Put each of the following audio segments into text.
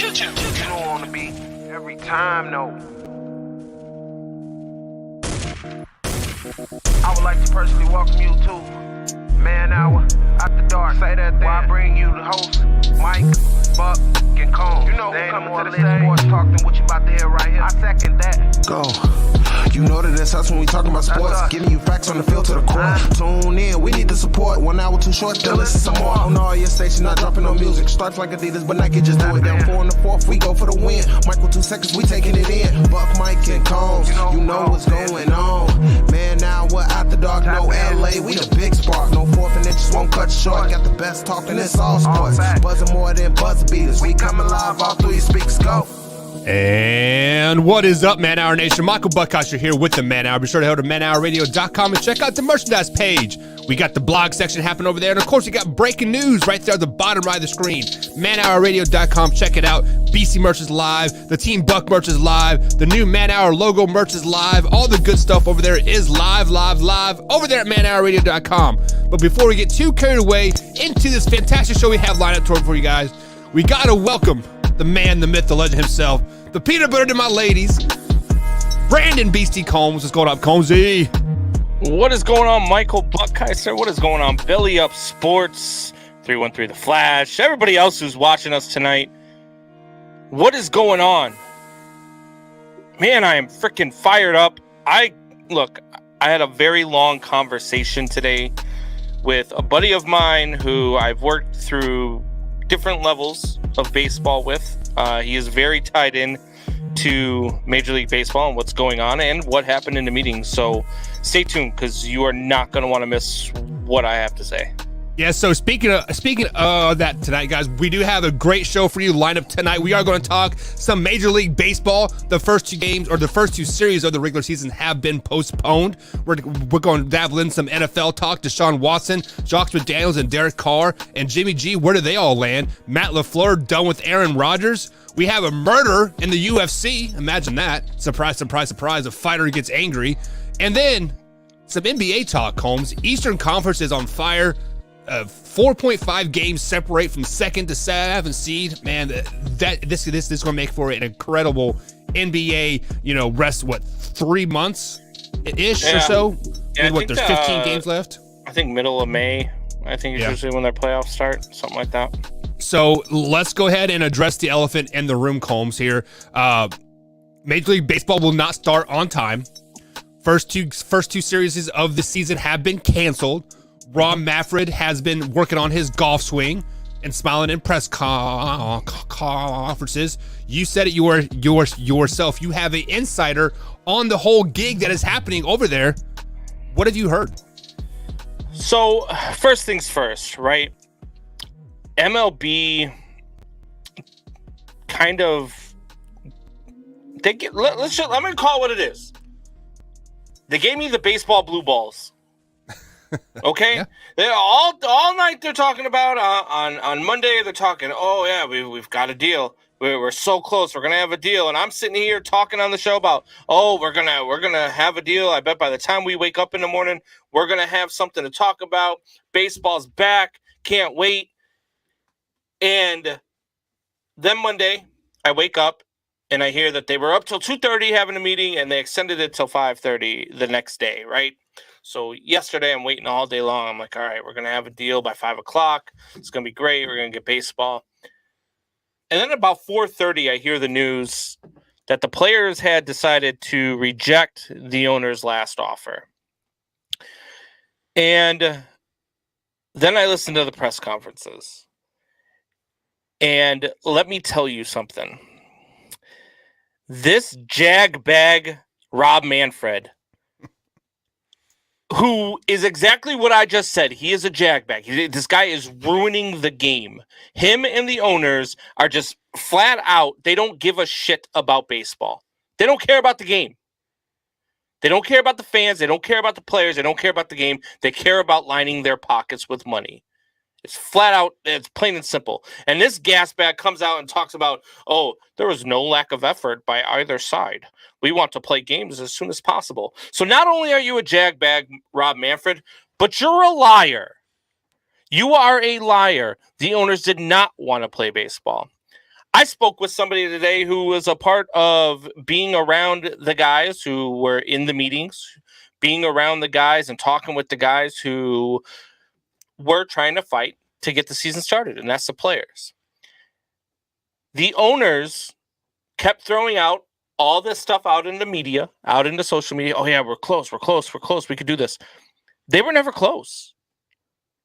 You don't want to be every time, no. I would like to personally welcome you to Man Hour After Dark. Say that thing. While I bring you the host, Mike, Buck, and Cone. You know who's coming to the stage. Sports talk than what you about to hear right here. I second that. Go. You know that it's us when we talking about sports. Giving you facts on the field to the core. Tune in, we need the support. 1 hour too short, then listen some more. On all your stations, not dropping no music. Starts like Adidas, but Nike just do it. Down 4 in the 4th, we go for the win. Michael 2 seconds, we taking it in. Buck, Mike, and Combs, you know what's going on. Man, now we're After Dark, no LA, we the big spark. No 4th and inches won't cut short. Got the best talking, it's all sports. Buzzing more than buzzer beaters. We coming live, all 3 speakers go. And what is up, Man Hour Nation? Michael Buckhouse here with the Man Hour. Be sure to head to manhourradio.com and check out the merchandise page. We got the blog section happening over there. And, of course, we got breaking news right there at the bottom right of the screen. manhourradio.com. Check it out. BC merch is live. The Team Buck merch is live. The new Man Hour logo merch is live. All the good stuff over there is live over there at manhourradio.com. But before we get too carried away into this fantastic show we have lined up for you guys, we got to welcome the man, the myth, the legend himself, the peanut butter to my ladies, Brandon Beastie Combs. What's going on, Combsy? What is going on, Michael Buckheiser? What is going on, Belly Up Sports, 313 The Flash, everybody else who's watching us tonight? What is going on? Man, I am freaking fired up. I had a very long conversation today with a buddy of mine who I've worked through different levels of baseball with. He is very tied in to Major League Baseball and what's going on and what happened in the meeting. So stay tuned because you are not going to want to miss what I have to say. Yeah, so speaking of that tonight, guys, we do have a great show for you lined up tonight. We are going to talk some Major League Baseball. The first 2 games or the first 2 series of the regular season have been postponed. We're going to dabble in some NFL talk. Deshaun Watson, Josh McDaniels, and Derek Carr, and Jimmy G. Where do they all land? Matt LaFleur done with Aaron Rodgers. We have a murder in the UFC. Imagine that. Surprise, surprise, surprise. A fighter gets angry. And then some NBA talk, Combs. Eastern Conference is on fire. 4.5 games separate from 2nd to 7th seed. Man, this is going to make for an incredible NBA. Rest 3 months ish or so. Yeah, there's 15 games left. I think middle of May. I think it's usually when their playoffs start, something like that. So let's go ahead and address the elephant in the room, Combs. Here, Major League Baseball will not start on time. First two series of the season have been canceled. Rob Manfred has been working on his golf swing and smiling in press conferences. You said it yourself. You have an insider on the whole gig that is happening over there. What have you heard? So, first things first, right? MLB kind of let me call it what it is. They gave me the baseball blue balls. Okay, yeah. They're all night. They're talking about on Monday. They're talking. Oh yeah, we've got a deal. We're so close. We're gonna have a deal. And I'm sitting here talking on the show about we're gonna have a deal. I bet by the time we wake up in the morning, we're gonna have something to talk about. Baseball's back. Can't wait. And then Monday, I wake up and I hear that they were up till 2:30 having a meeting, and they extended it till 5:30 the next day. Right. So yesterday, I'm waiting all day long. I'm like, all right, we're going to have a deal by 5 o'clock. It's going to be great. We're going to get baseball. And then about 4:30, I hear the news that the players had decided to reject the owner's last offer. And then I listened to the press conferences. And let me tell you something. This jagbag Rob Manfred, who is exactly what I just said. He is a jagbag. This guy is ruining the game. Him and the owners are just flat out. They don't give a shit about baseball. They don't care about the game. They don't care about the fans. They don't care about the players. They don't care about the game. They care about lining their pockets with money. It's flat out. It's plain and simple. And this gas bag comes out and talks about, there was no lack of effort by either side. We want to play games as soon as possible. So not only are you a jagbag, Rob Manfred, but you're a liar. You are a liar. The owners did not want to play baseball. I spoke with somebody today who was a part of being around the guys who were in the meetings, being around the guys and talking with the guys who were trying to fight to get the season started, and that's the players. The owners kept throwing out all this stuff out in the media, out into social media. Oh, yeah, we're close. We could do this. They were never close.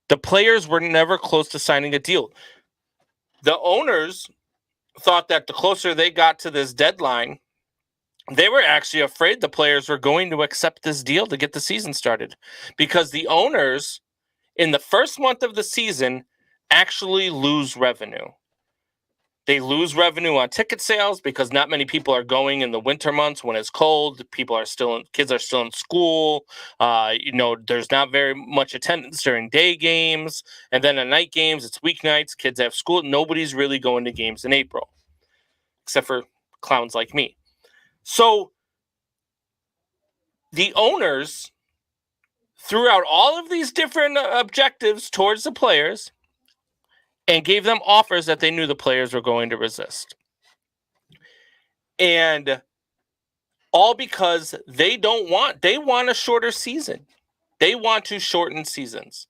The players were never close to signing a deal. The owners thought that the closer they got to this deadline, they were actually afraid the players were going to accept this deal to get the season started, because the owners in the first month of the season actually lose revenue. They lose revenue on ticket sales because not many people are going in the winter months when it's cold. Kids are still in school. There's not very much attendance during day games. And then at night games, it's weeknights. Kids have school. Nobody's really going to games in April, except for clowns like me. So the owners threw out all of these different objectives towards the players and gave them offers that they knew the players were going to resist. And all because they want a shorter season. They want to shorten seasons.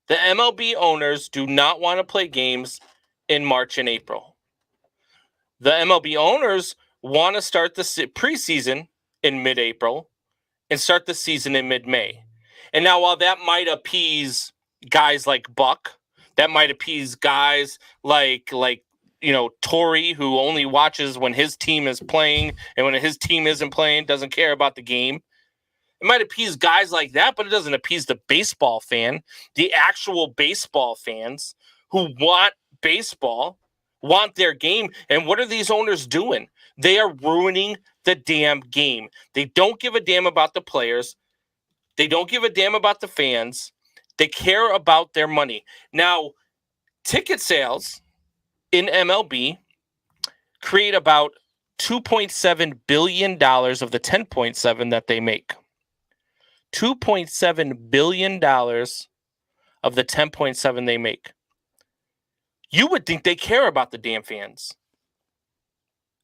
The MLB owners do not want to play games in March and April. The MLB owners want to start the preseason in mid-April and start the season in mid-May. And now, while that might appease guys like Buck, that might appease guys like Torrey, who only watches when his team is playing, and when his team isn't playing, doesn't care about the game. It might appease guys like that, but it doesn't appease the baseball fan, the actual baseball fans who want baseball, want their game. And what are these owners doing? They are ruining the damn game. They don't give a damn about the players. They don't give a damn about the fans. They care about their money. Now, ticket sales in MLB create about $2.7 billion of the $10.7 that they make. $2.7 billion of the $10.7 they make. You would think they care about the damn fans.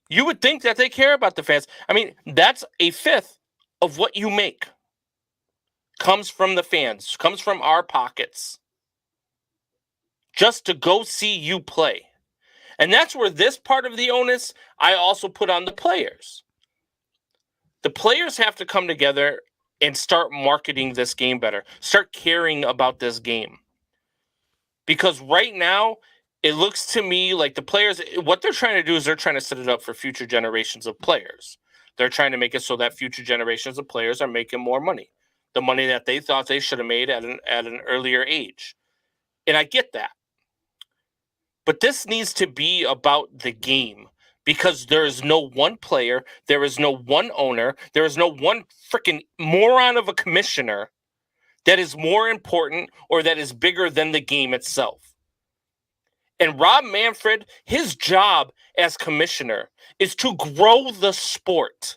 You would think that they care about the fans. I mean, that's a fifth of what you make. Comes from the fans, comes from our pockets, just to go see you play. And that's where this part of the onus I also put on the players. The players have to come together and start marketing this game better, start caring about this game. Because right now, it looks to me like the players, what they're trying to do is they're trying to set it up for future generations of players. They're trying to make it so that future generations of players are making more money. The money that they thought they should have made at an earlier age. And I get that. But this needs to be about the game, because there is no one player, there is no one owner, there is no one freaking moron of a commissioner that is more important or that is bigger than the game itself. And Rob Manfred, his job as commissioner is to grow the sport.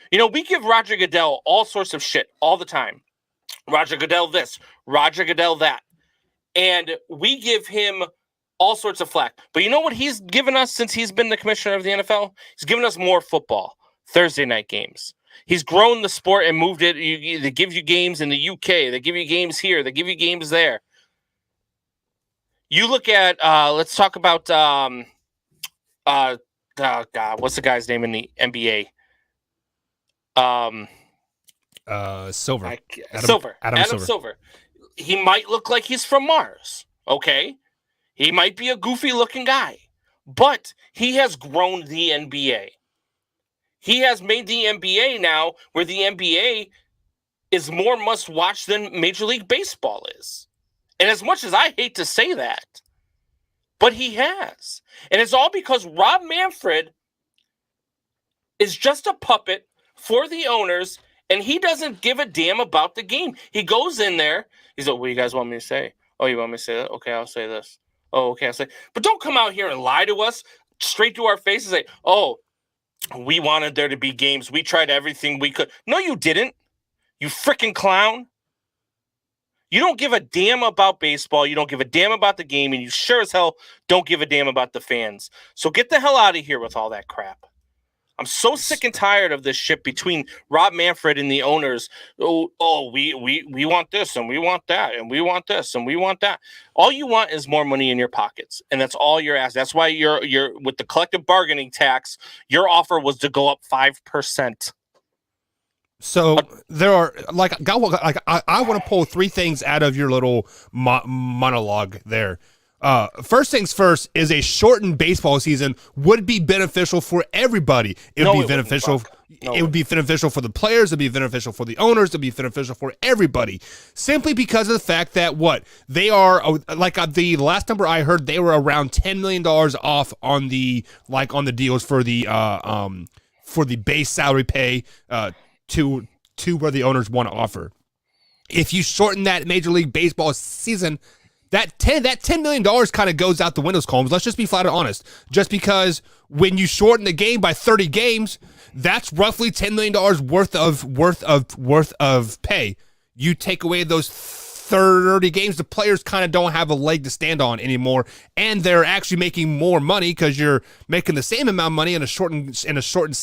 We give Roger Goodell all sorts of shit all the time. Roger Goodell this, Roger Goodell that. And we give him all sorts of flack. But you know what he's given us since he's been the commissioner of the NFL? He's given us more football, Thursday night games. He's grown the sport and moved it. They give you games in the UK. They give you games here. They give you games there. You look at, let's talk about, what's the guy's name in the NBA? Silver. Adam Silver. He might look like he's from Mars, okay? He might be a goofy looking guy, but he has grown the NBA. He has made the NBA now where the NBA is more must watch than Major League Baseball is. And as much as I hate to say that, but he has. And it's all because Rob Manfred is just a puppet for the owners, and he doesn't give a damn about the game. He goes in there. He's like, what do you guys want me to say? Oh, you want me to say that? Okay, I'll say this. Oh, okay, I'll say. But don't come out here and lie to us straight to our face and say, oh, we wanted there to be games. We tried everything we could. No, you didn't. You freaking clown. You don't give a damn about baseball. You don't give a damn about the game, and you sure as hell don't give a damn about the fans. So get the hell out of here with all that crap. I'm so sick and tired of this shit between Rob Manfred and the owners. We want this and we want that and we want this and we want that. All you want is more money in your pockets, and that's all you're asking. That's why you're with the collective bargaining tax. Your offer was to go up 5%. So there are I want to pull three things out of your little monologue there. First things first is a shortened baseball season would be beneficial for everybody. It would be beneficial. It would be beneficial for the players. It'd be beneficial for the owners. It'd be beneficial for everybody. Simply because of the fact that they are the last number I heard, they were around $10 million off on the deals for the base salary pay to where the owners want to offer. If you shorten that Major League Baseball season, that $10 million kind of goes out the window, Combs. Let's just be flat out honest. Just because when you shorten the game by 30 games, that's roughly $10 million worth of pay. You take away those 30 games, the players kind of don't have a leg to stand on anymore, and they're actually making more money because you're making the same amount of money in a shortened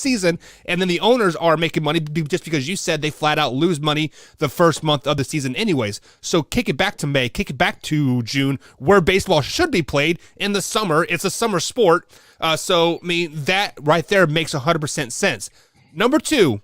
season, and then the owners are making money just because you said they flat out lose money the first month of the season anyways. So kick it back to May, kick it back to June, where baseball should be played in the summer. It's a summer sport. So I mean, that right there makes 100% sense. Number two,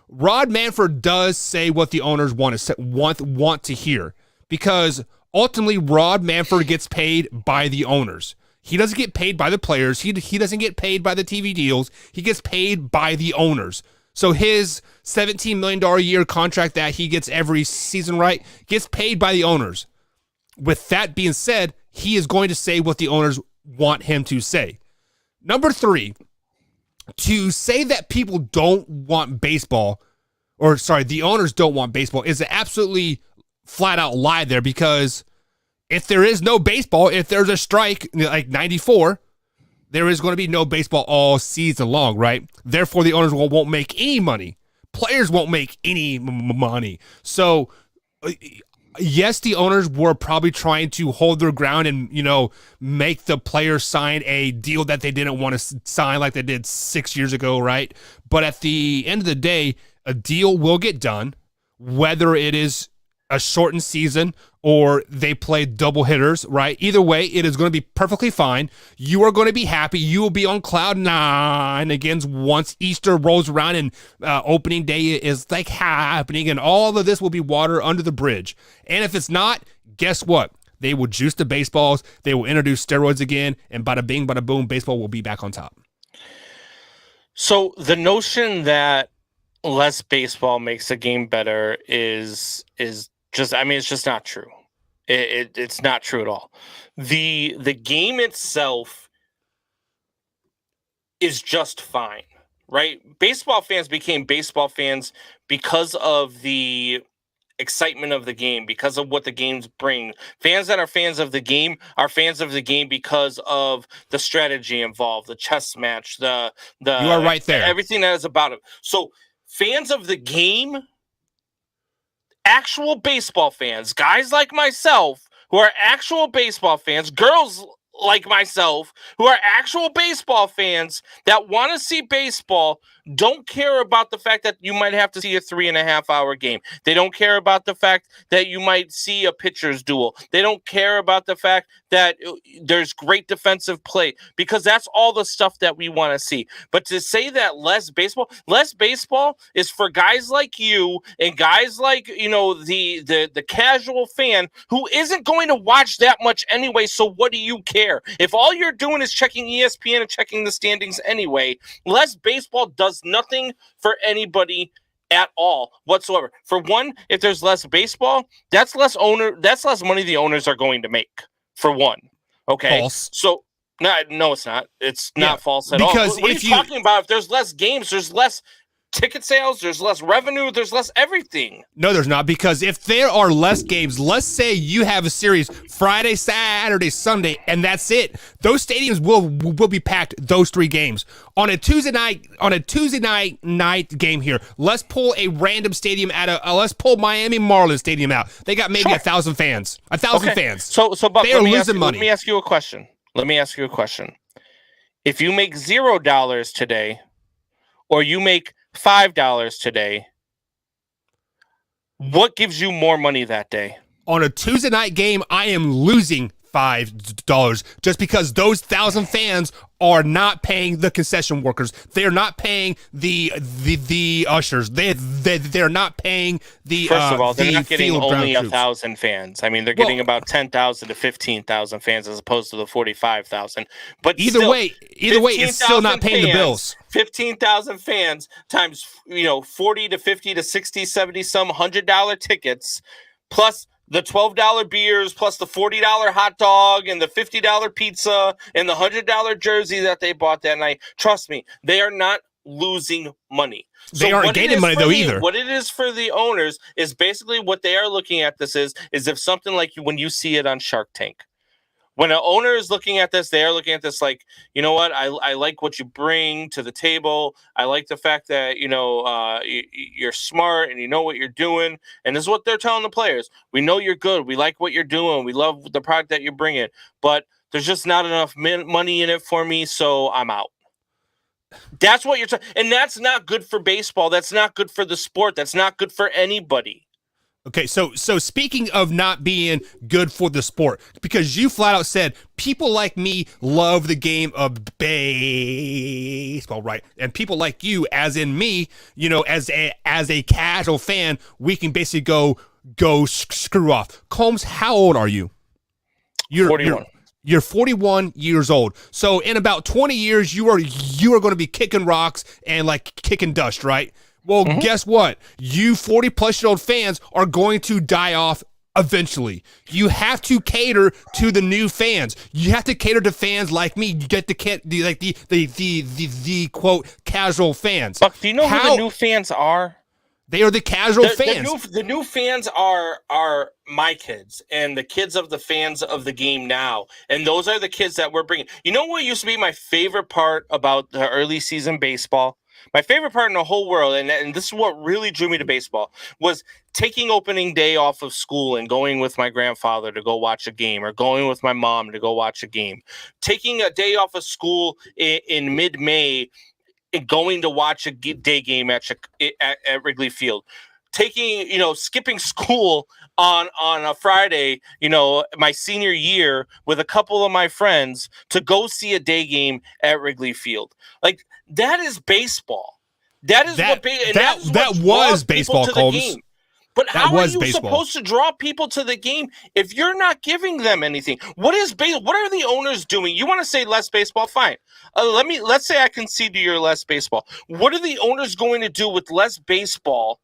Rod Manfred does say what the owners want to hear, because ultimately Rod Manfred gets paid by the owners. He doesn't get paid by the players. He doesn't get paid by the TV deals. He gets paid by the owners. So his $17 million a year contract that he gets every season, right, gets paid by the owners. With that being said, he is going to say what the owners want him to say. Number three, to say that people don't want baseball, the owners don't want baseball, is an absolutely flat out lie there, because if there is no baseball, if there's a strike like 94, there is going to be no baseball all season long, right? Therefore, the owners won't make any money. Players won't make any money. So, yes, the owners were probably trying to hold their ground and, make the players sign a deal that they didn't want to sign like they did 6 years ago, right? But at the end of the day, a deal will get done, whether it is a shortened season or they play double hitters, right? Either way, it is going to be perfectly fine. You are going to be happy. You will be on cloud nine again once Easter rolls around and opening day is like happening, and all of this will be water under the bridge. And if it's not, guess what? They will juice the baseballs. They will introduce steroids again, and bada bing, bada boom, baseball will be back on top. So the notion that less baseball makes the game better is just, I mean, it's just not true. It's not true at all. The game itself is just fine, right? Baseball fans became baseball fans because of the excitement of the game, because of what the games bring. Fans that are fans of the game are fans of the game because of the strategy involved, the chess match, the you are right there. Everything that is about it. So fans of the game, actual baseball fans, guys like myself who are actual baseball fans, girls like myself who are actual baseball fans that want to see baseball, don't care about the fact that you might have to see a 3.5 hour game. They don't care about the fact that you might see a pitcher's duel. They don't care about the fact that there's great defensive play, because that's all the stuff that we want to see. But to say that less baseball is for guys like you and guys like, the casual fan who isn't going to watch that much anyway. So what do you care? If all you're doing is checking ESPN and checking the standings anyway, less baseball does nothing for anybody at all whatsoever. For one, if there's less baseball, that's less money the owners are going to make, for one. Okay. False. So no, it's not. It's not false at all. Because what are you talking about? If there's less games, there's less ticket sales, there's less revenue, there's less everything. No, there's not, because if there are less games, let's say you have a series Friday, Saturday, Sunday, and that's it. Those stadiums will be packed those 3 games. On a Tuesday night game here, let's pull a random stadium let's pull Miami Marlins Stadium out. They got maybe 1,000 fans. 1,000 fans. So Buck, they are losing money. Let me ask you a question. If you make $0 today, or you make $5 today, what gives you more money that day? On a Tuesday night game, I am losing $5 just because those 1,000 fans are not paying the concession workers. They're not paying the ushers. They're not paying the First of all, they're not getting only 1,000 fans. I mean, they're getting about 10,000 to 15,000 fans as opposed to the 45,000. But either way, it's still not paying the bills. 15,000 fans times 40 to 50 to 60, 70 some $100 tickets, plus the $12 beers, plus the $40 hot dog and the $50 pizza and the $100 jersey that they bought that night. Trust me, they are not losing money. They aren't gaining money though either. What it is for the owners is basically what they are looking at this is if something like when you see it on Shark Tank. When an owner is looking at this, they are looking at this like, you know what? I like what you bring to the table. I like the fact that, you're smart and you know what you're doing. And this is what they're telling the players. We know you're good. We like what you're doing. We love the product that you're bringing. But there's just not enough money in it for me, so I'm out. That's what you're saying. And that's not good for baseball. That's not good for the sport. That's not good for anybody. Okay, so speaking of not being good for the sport, because you flat out said people like me love the game of baseball, right? And people like you, as in me, as a casual fan, we can basically go screw off. Combs, how old are you? You're 41. You're 41 years old. So in about 20 years, you are going to be kicking rocks and like kicking dust, right? Well, guess what? You 40-plus-year-old fans are going to die off eventually. You have to cater to the new fans. You have to cater to fans like me. You get the quote casual fans. Buck, do you know who the new fans are? They are the casual fans. The new fans are my kids and the kids of the fans of the game now. And those are the kids that we're bringing. You know what used to be my favorite part about the early season baseball? My favorite part in the whole world, and this is what really drew me to baseball, was taking opening day off of school and going with my grandfather to go watch a game, or going with my mom to go watch a game. Taking a day off of school in mid-May and going to watch a day game at Wrigley Field. Skipping school on a Friday, my senior year with a couple of my friends to go see a day game at Wrigley Field. Like, that is baseball. That was baseball, Combs. But how are you supposed to draw people to the game if you're not giving them anything? What are the owners doing? You want to say less baseball? Fine. Let's say I concede to your less baseball. What are the owners going to do with less baseball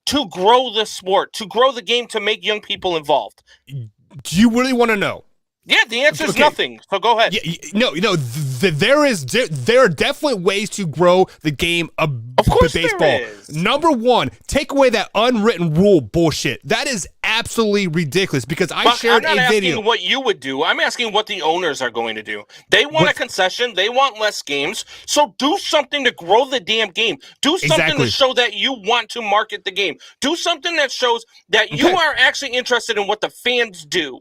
to grow the sport, to grow the game, to make young people involved? Do you really want to know? Yeah, the answer is nothing. So go ahead. There are definitely ways to grow the game of course baseball. There is. Number one, take away that unwritten rule bullshit. That is absolutely ridiculous because I shared a video. I'm not asking what you would do. I'm asking what the owners are going to do. They want a concession. They want less games. So do something to grow the damn game. Do something to show that you want to market the game. Do something that shows that you are actually interested in what the fans do.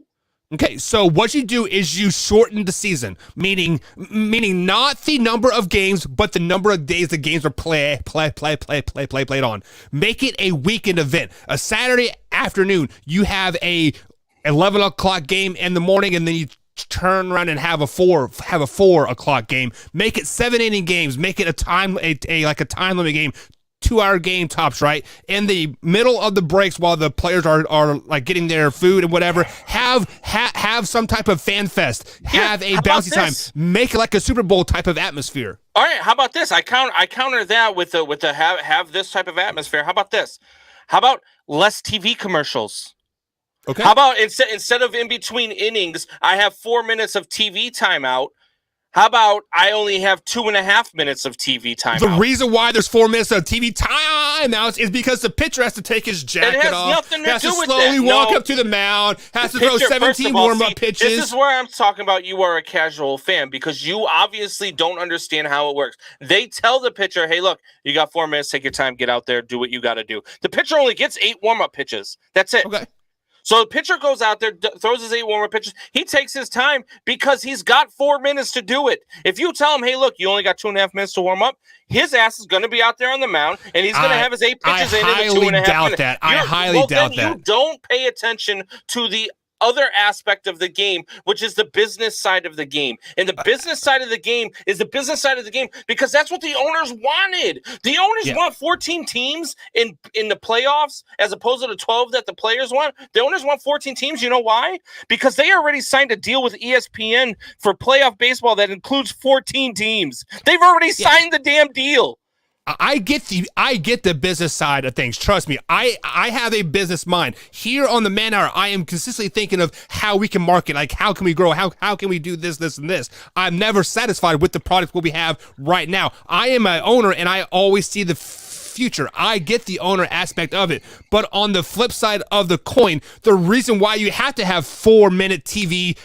Okay, so what you do is you shorten the season, meaning not the number of games, but the number of days the games are played on. Make it a weekend event. A Saturday afternoon, you have a 11 o'clock game in the morning, and then you turn around and have a 4 o'clock game. Make it 7-inning games. Make it a time limit game. 2-hour game tops, right? In the middle of the breaks while the players are like getting their food and whatever, have some type of fan fest. Have a bouncy time. Make it like a Super Bowl type of atmosphere. All right, how about this? I counter that with the have this type of atmosphere. How about this? How about less TV commercials? Okay. How about instead of in between innings, I have 4 minutes of TV timeout? How about I only have 2.5 minutes of TV time? The reason why there's 4 minutes of TV time out is because the pitcher has to take his jacket off. Nothing to has do to with slowly that. walk No. up to the mound. Has The to throw pitcher, 17 all, warm-up pitches. This is where I'm talking about you are a casual fan because you obviously don't understand how it works. They tell the pitcher, hey, look, you got 4 minutes. Take your time. Get out there. Do what you got to do. The pitcher only gets 8 warm-up pitches. That's it. Okay. So the pitcher goes out there, throws his 8 warm-up pitches. He takes his time because he's got 4 minutes to do it. If you tell him, hey, look, you only got 2.5 minutes to warm up, his ass is going to be out there on the mound, and he's going to have his 8 pitches in the 2.5 minutes. I highly doubt that. You don't pay attention to the other aspect of the game, which is the business side of the game. And the business side of the game is the business side of the game because that's what the owners wanted. The owners want 14 teams in the playoffs as opposed to the 12 that the players want. The owners want 14 teams. You know why? Because they already signed a deal with ESPN for playoff baseball that includes 14 teams. They've already signed the damn deal. I get the business side of things. Trust me, I have a business mind. Here on the Man Hour, I am consistently thinking of how we can market, like how can we grow, how can we do this, and this. I'm never satisfied with the product what we have right now. I am an owner, and I always see the future. I get the owner aspect of it, but on the flip side of the coin, the reason why you have to have 4-minute TV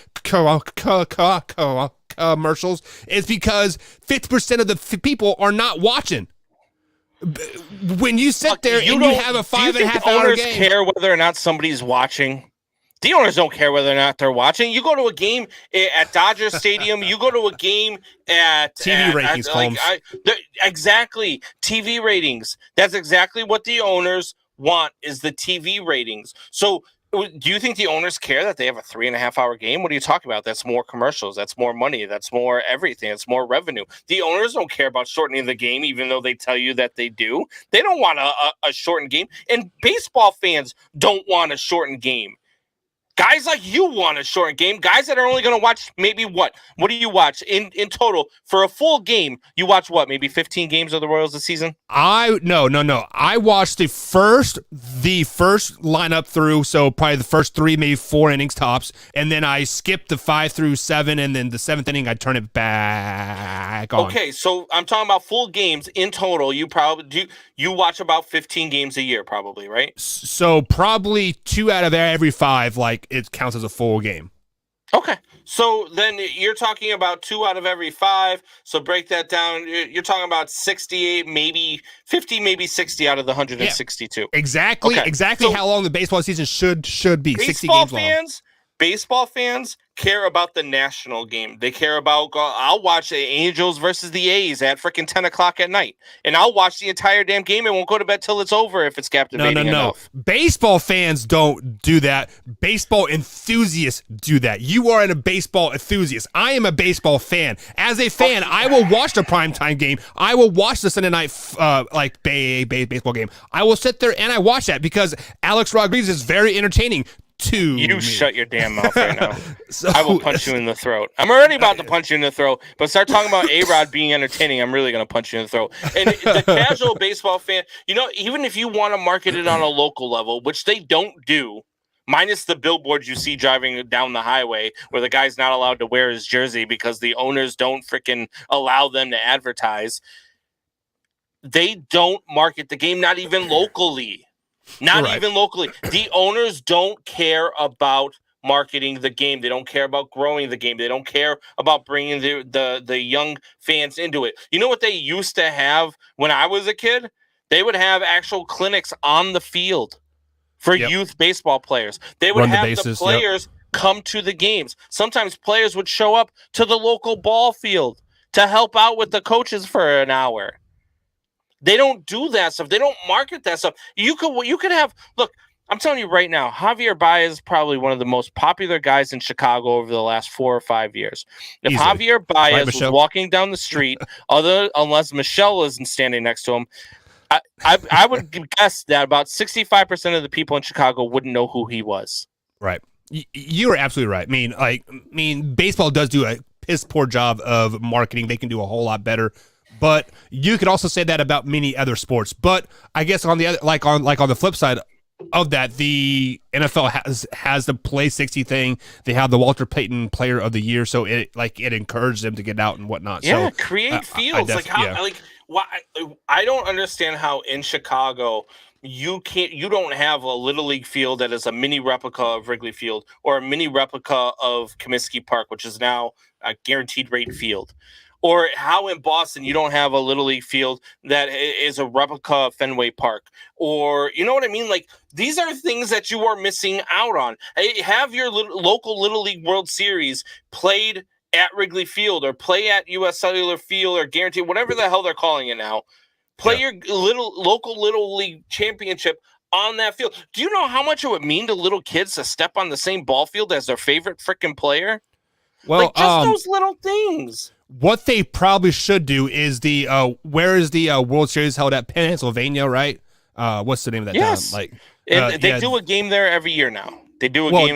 commercials is because 50% of the people are not watching. When you sit there and you have a 5.5 hour game, care whether or not somebody's watching. The owners don't care whether or not they're watching. You go to a game at Dodger Stadium. You go to a game at TV ratings. Exactly, TV ratings. That's exactly what the owners want is the TV ratings. So do you think the owners care that they have a 3.5 hour game? What are you talking about? That's more commercials. That's more money. That's more everything. It's more revenue. The owners don't care about shortening the game, even though they tell you that they do. They don't want a shortened game. And baseball fans don't want a shortened game. Guys like you want a short game. Guys that are only going to watch maybe what? What do you watch in total for a full game? You watch what? Maybe 15 games of the Royals this season? No. I watched the first lineup through, so probably the first 3, maybe 4 innings tops, and then I skipped the 5 through 7, and then the 7th inning I turn it back on. Okay, so I'm talking about full games in total. You probably you watch about 15 games a year, probably, right? So probably 2 out of every 5, like it counts as a full game. Okay, so then you're talking about 2 out of every 5. So break that down. You're talking about 68, maybe 50, maybe 60 out of the 162. Yeah, exactly so how long the baseball season should be. 60 games long. Baseball fans care about the national game. They care about, I'll watch the Angels versus the A's at freaking 10 o'clock at night. And I'll watch the entire damn game and won't go to bed till it's over if it's captivating enough. Baseball fans don't do that. Baseball enthusiasts do that. You are a baseball enthusiast. I am a baseball fan. As a fan, I will watch the primetime game. I will watch the Sunday night baseball game. I will sit there and I watch that because Alex Rodriguez is very entertaining. Shut your damn mouth right now. I will punch you in the throat. I'm already about to punch you in the throat, but start talking about A-Rod being entertaining, I'm really going to punch you in the throat. And the casual baseball fan, even if you want to market it on a local level, which they don't do, minus the billboards you see driving down the highway where the guy's not allowed to wear his jersey because the owners don't freaking allow them to advertise, they don't market the game, not even locally. Even locally. The owners don't care about marketing the game. They don't care about growing the game. They don't care about bringing the young fans into it. You know what they used to have when I was a kid? They would have actual clinics on the field for youth baseball players. They would have the players come to the games. Sometimes players would show up to the local ball field to help out with the coaches for an hour. They don't do that stuff. They don't market that stuff. You could have, look, I'm telling you right now, Javier Baez is probably one of the most popular guys in Chicago over the last 4 or 5 years. If Javier Baez was walking down the street, unless Michelle isn't standing next to him, I would guess that about 65% of the people in Chicago wouldn't know who he was. Right. You are absolutely right. I mean, baseball does do a piss poor job of marketing. They can do a whole lot better. But you could also say that about many other sports. But I guess on the other, like on the flip side, of that, the NFL has the Play 60 thing. They have the Walter Payton Player of the Year, so it encouraged them to get out and whatnot. Yeah, so, create fields. Why? I don't understand how in Chicago you don't have a Little League field that is a mini replica of Wrigley Field or a mini replica of Comiskey Park, which is now a guaranteed rate field. Or how in Boston you don't have a Little League field that is a replica of Fenway Park. Or, you know what I mean? Like, these are things that you are missing out on. Have your local Little League World Series played at Wrigley Field or play at U.S. Cellular Field or guaranteed, whatever the hell they're calling it now. Play your local Little League championship on that field. Do you know how much it would mean to little kids to step on the same ball field as their favorite freaking player? Well, just those little things. What they probably should do is where is the World Series held at? Pennsylvania, right? What's the name of that town? They do a game there every year now. They do a game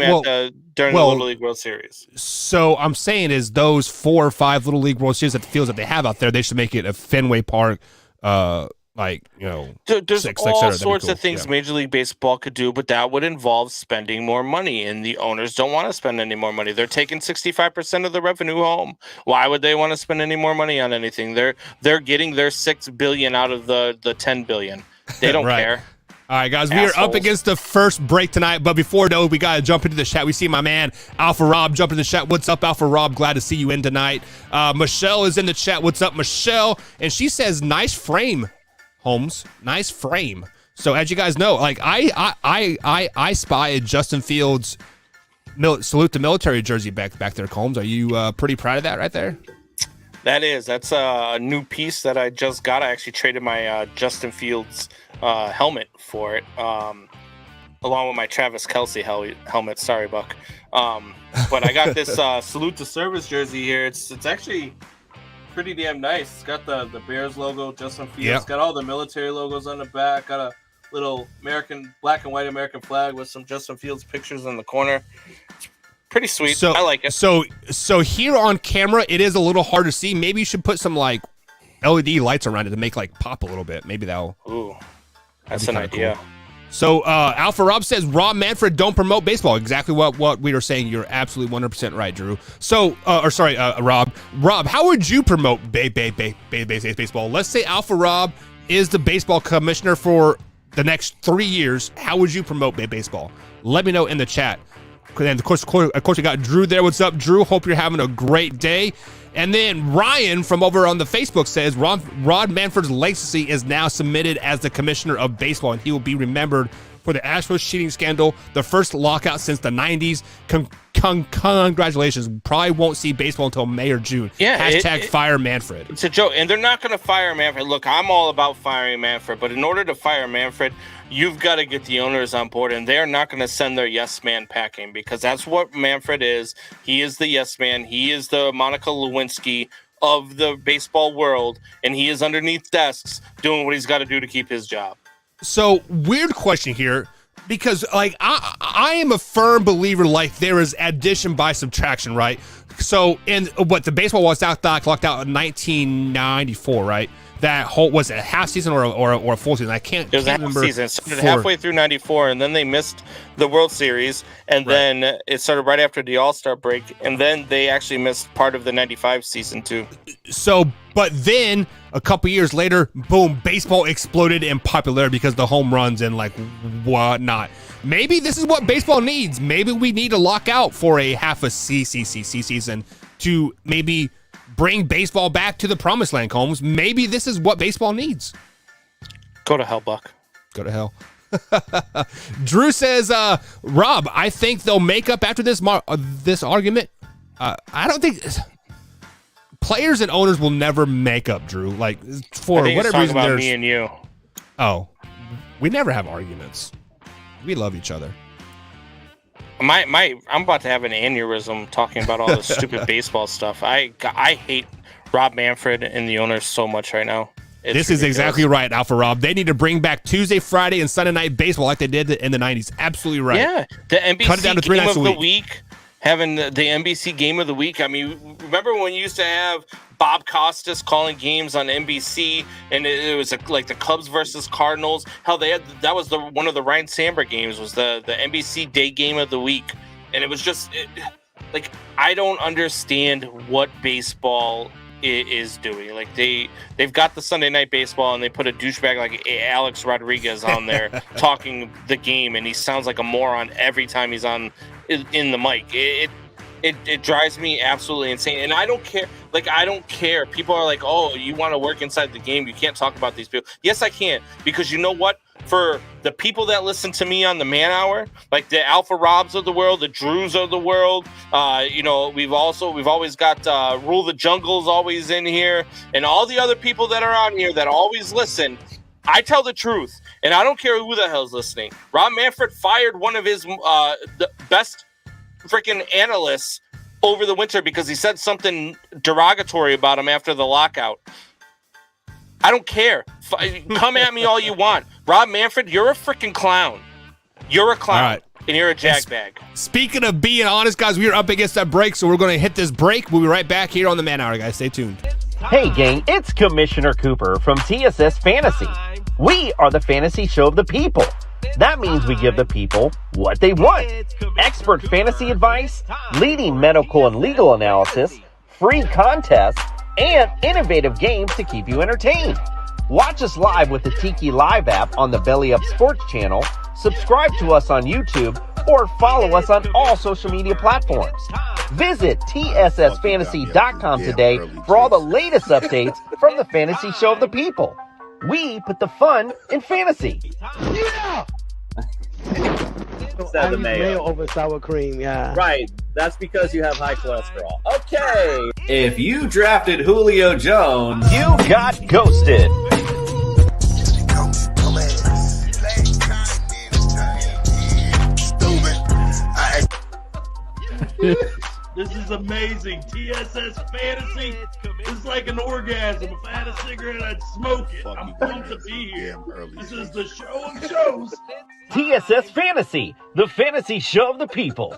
during the Little League World Series. So I'm saying is those 4 or 5 Little League World Series at the fields that they have out there, they should make it a Fenway Park. There's all sorts of things Major League Baseball could do, but that would involve spending more money, and the owners don't want to spend any more money. They're taking 65% of the revenue home. Why would they want to spend any more money on anything? They're getting their $6 billion out of the $10 billion. They don't care. All right, guys, we are up against the first break tonight, but before though, we got to jump into the chat. We see my man Alpha Rob jump in the chat. What's up, Alpha Rob? Glad to see you in tonight. Michelle is in the chat. What's up, Michelle? And she says, "Nice frame, Holmes. Nice frame." So as you guys know, like I spy Justin Fields' salute to military jersey back there, Holmes. Are you pretty proud of that right there? That's a new piece that I just got. I actually traded my Justin Fields helmet for it, along with my Travis Kelce helmet. Sorry, Buck. But I got this salute to service jersey here. It's actually pretty damn nice. It's got the Bears logo, Justin Fields. Yep. Got all the military logos on the back. Got a little black and white American flag with some Justin Fields pictures in the corner. It's pretty sweet. I like it. So here on camera, it is a little hard to see. Maybe you should put some like LED lights around it to make like pop a little bit. Maybe that'll. Ooh, that's an idea. Cool. So Alpha Rob says Rob Manfred don't promote baseball. Exactly what we were saying. You're absolutely 100% right, Drew. So Rob. Rob, how would you promote baseball? Let's say Alpha Rob is the baseball commissioner for the next 3 years. How would you promote baseball? Let me know in the chat. And of course, we got Drew there. What's up, Drew? Hope you're having a great day. And then Ryan from over on the Facebook says Rod Manfred's legacy is now submitted as the commissioner of baseball, and he will be remembered for the Astros cheating scandal, the first lockout since the 90s. Congratulations. Probably won't see baseball until May or June. Yeah, fire Manfred. It's a joke, and they're not going to fire Manfred. Look, I'm all about firing Manfred, but in order to fire Manfred, you've got to get the owners on board, and they're not going to send their yes man packing, because that's what Manfred is. He is the yes man. He is the Monica Lewinsky of the baseball world, and he is underneath desks doing what he's got to do to keep his job. So, weird question here, because like I am a firm believer like there is addition by subtraction, right? So, in what the baseball was locked out in 1994, right? That whole, was it a half season or a full season? I can't remember. It was a half season. It started halfway through 94, and then they missed the World Series, and then it started right after the All-Star break, and then they actually missed part of the 95 season too. So, but then a couple years later, boom, baseball exploded in popularity because of the home runs and like whatnot. Maybe this is what baseball needs. Maybe we need to lock out for a half a season to maybe bring baseball back to the promised land, Combs. Maybe this is what baseball needs. Go to hell, Buck. Go to hell. Drew says, Rob, I think they'll make up after this argument. I don't think players and owners will never make up, Drew. Like, for whatever reason, about me and you. Oh, we never have arguments. We love each other. I'm about to have an aneurysm talking about all this stupid baseball stuff. I hate Rob Manfred and the owners so much right now. This is exactly right, Alpha Rob. They need to bring back Tuesday, Friday, and Sunday night baseball like they did in the 90s. Absolutely right. Yeah, the NBC Cut it down to 3 nights a week. having the NBC Game of the Week. I mean, remember when you used to have Bob Costas calling games on NBC, and it was like the Cubs versus Cardinals? Hell, that was one of the Ryan Sandberg games was the NBC Day Game of the Week, and it was just like I don't understand what baseball is doing. Like they've got the Sunday Night Baseball, and they put a douchebag like Alex Rodriguez on there talking the game, and he sounds like a moron every time he's on in the mic. It drives me absolutely insane, and I don't care. Like, I don't care. People are like, oh, you want to work inside the game, you can't talk about these people. Yes, I can, because you know what? For the people that listen to me on the Man Hour, like the Alpha Robs of the world, the Drews of the world, we've always got Rule the Jungle's always in here, and all the other people that are on here that always listen. I tell the truth, and I don't care who the hell's listening. Rob Manfred fired one of his the best freaking analysts over the winter because he said something derogatory about him after the lockout. I don't care. Come at me all you want. Rob Manfred, you're a freaking clown. You're a clown. All right. And you're a jackbag. Speaking of being honest, guys, we are up against that break, so we're going to hit this break. We'll be right back here on the Man Hour, guys. Stay tuned. Hey, gang, it's Commissioner Cooper from TSS Fantasy. We are the fantasy show of the people. That means we give the people what they want. Expert fantasy advice, leading medical and legal analysis, free contests, and innovative games to keep you entertained. Watch us live with the Tiki Live app on the Belly Up Sports channel, subscribe to us on YouTube, or follow us on all social media platforms. Visit TSSFantasy.com today for all the latest updates from the fantasy show of the people. We put the fun in fantasy. Yeah! Said the mayo. Over sour cream, yeah. Right. That's because you have high cholesterol. Okay. If you drafted Julio Jones, You got ghosted. This is amazing. TSS Fantasy is like an orgasm. If I had a cigarette, I'd smoke it. I'm pumped to be here. This is the show of shows. TSS Fantasy, the fantasy show of the people.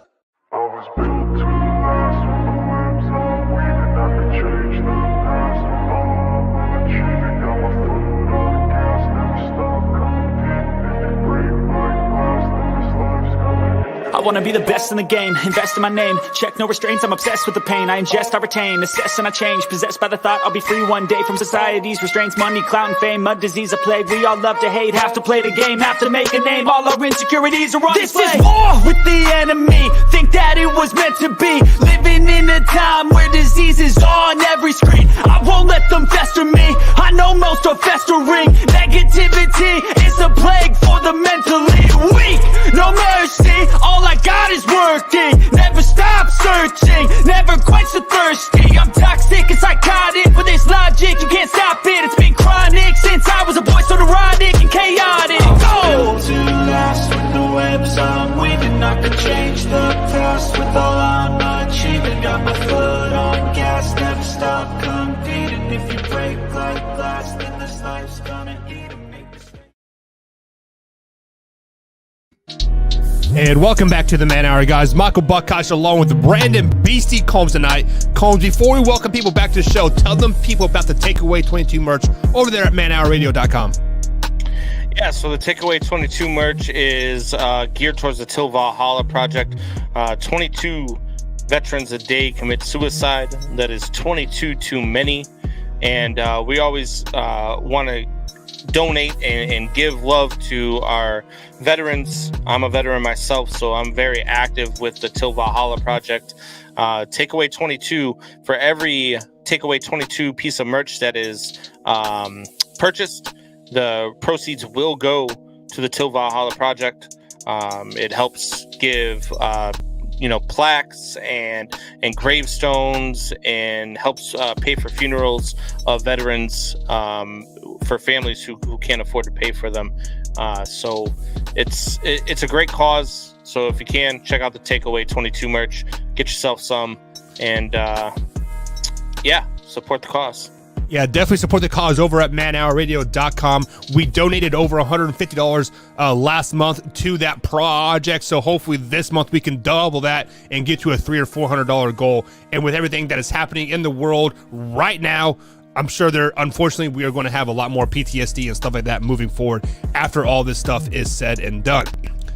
I was built to last with the limbs I'm weaving. I could change the past alone. Achieving, got my foot on the gas, never stop competing. If you break my glass, then this life's gonna end. I wanna be the best in the game, invest in my name. Check no restraints, I'm obsessed with the pain. I ingest, I retain, assess and I change. Possessed by the thought I'll be free one day from society's restraints. Money, clout and fame, mud, disease, a plague. We all love to hate, have to play the game, have to make a name. All our insecurities are on display. This is war with the enemy, think that it was meant to be. Living in a time where disease is on every screen. I won't let them fester me, I know most are festering. Negativity is a plague for the mentally weak. No mercy, all I got is working. Never stop searching, never quench the thirsty. I'm toxic and psychotic, with this logic you can't stop it. It's been chronic since I was a boy, so neurotic and chaotic. Go! To last with the webs I'm weaving, I could change the past with all I'm achieving. Got my foot on gas, never stop competing. If you break like glass, then this life's gonna eat 'em. And welcome back to the Man Hour, guys. Michael Buckkosh along with Brandon Beastie Combs tonight. Combs, before we welcome people back to the show, tell them people about the Takeaway 22 merch over there at manhourradio.com. Yeah, so the Takeaway 22 merch is geared towards the Till Valhalla project. 22 veterans a day commit suicide. That is 22 too many. And we always want to donate and give love to our veterans. I'm a veteran myself, so I'm very active with the Till Valhalla project. Takeaway 22, for every Takeaway 22 piece of merch that is purchased, the proceeds will go to the Till Valhalla project. It helps give plaques and gravestones, and helps pay for funerals of veterans, for families who can't afford to pay for them. So it's a great cause. So if you can, check out the Takeaway 22 merch, get yourself some, and support the cause. Yeah, definitely support the cause over at manhourradio.com. We donated over $150 last month to that project, so hopefully this month we can double that and get to a $300 or $400 goal. And with everything that is happening in the world right now, I'm sure unfortunately, we are going to have a lot more PTSD and stuff like that moving forward after all this stuff is said and done.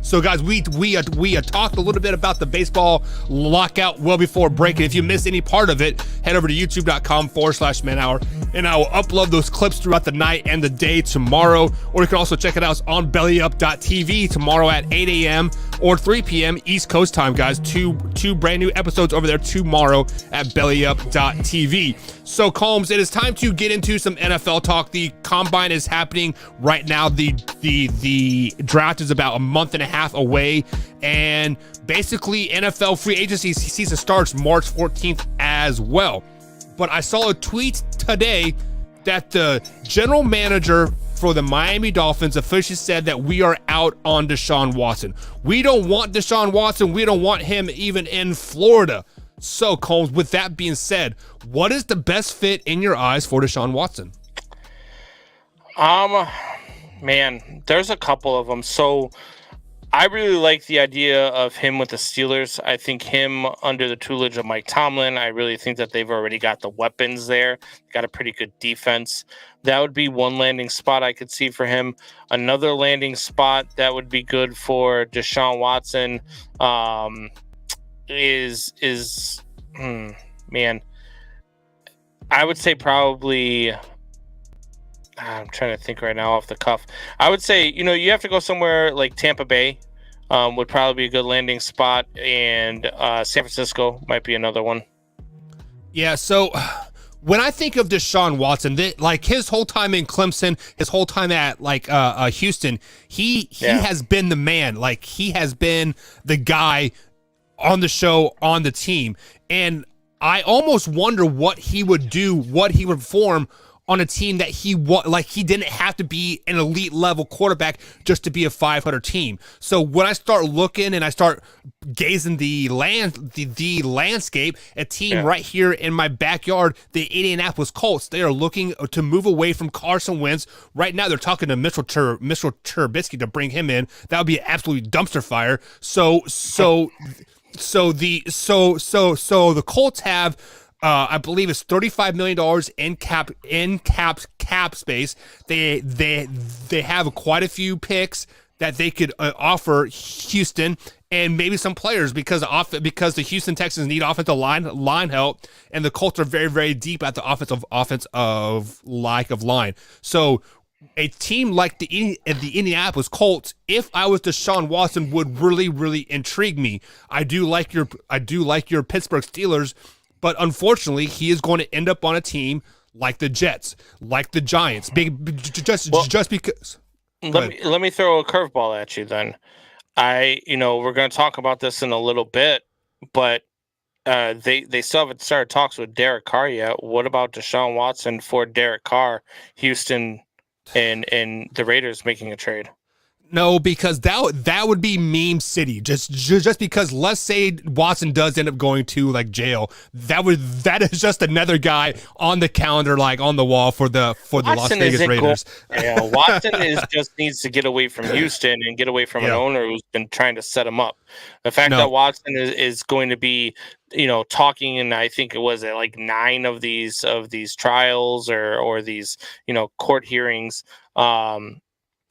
So, guys, we talked a little bit about the baseball lockout well before break. And if you missed any part of it, head over to youtube.com/manhour, and I will upload those clips throughout the night and the day tomorrow. Or you can also check it out on bellyup.tv tomorrow at 8 a.m. or 3 p.m. East Coast time, guys. Two brand new episodes over there tomorrow at bellyup.tv. So, Combs, it is time to get into some NFL talk. The combine is happening right now. The draft is about a month and a half away, and basically NFL free agency season starts March 14th as well. But I saw a tweet today that the general manager for the Miami Dolphins officially said that we are out on Deshaun Watson. We don't want Deshaun Watson. We don't want him even in Florida. So, Combs, with that being said, what is the best fit in your eyes for Deshaun Watson? Man, there's a couple of them. So, I really like the idea of him with the Steelers. I think him under the tutelage of Mike Tomlin, I really think that they've already got the weapons there. Got a pretty good defense. That would be one landing spot I could see for him. Another landing spot that would be good for Deshaun Watson man, I would say probably, I'm trying to think right now off the cuff. I would say, you have to go somewhere like Tampa Bay would probably be a good landing spot, and San Francisco might be another one. Yeah, so when I think of Deshaun Watson, like his whole time in Clemson, his whole time at Houston, he has been the man. Like, he has been the guy on the show, on the team. And I almost wonder what he would do, what he would form on a team that he didn't have to be an elite level quarterback just to be a 500 team. So when I start looking and I start gazing the landscape, a team right here in my backyard, the Indianapolis Colts, they are looking to move away from Carson Wentz. Right now, they're talking to Mitchell Trubisky to bring him in. That would be an absolute dumpster fire. So the Colts have, I believe it's $35 million in cap space. They have quite a few picks that they could offer Houston, and maybe some players because the Houston Texans need offensive line help, and the Colts are very, very deep at the offensive line. So a team like the Indianapolis Colts, if I was Deshaun Watson, would really, really intrigue me. I do like your Pittsburgh Steelers, but unfortunately, he is going to end up on a team like the Jets, like the Giants, just because. Let me throw a curveball at you then. We're going to talk about this in a little bit, but they still haven't started talks with Derek Carr yet. What about Deshaun Watson for Derek Carr, Houston, and the Raiders making a trade? No, because that would be meme city. Just because, let's say Watson does end up going to like jail, that is just another guy on the calendar, like on the wall for the Las Vegas Raiders. Watson just needs to get away from Houston and get away from an owner who's been trying to set him up. The fact that Watson is going to be, talking, and I think it was at like 9 of these trials or these court hearings.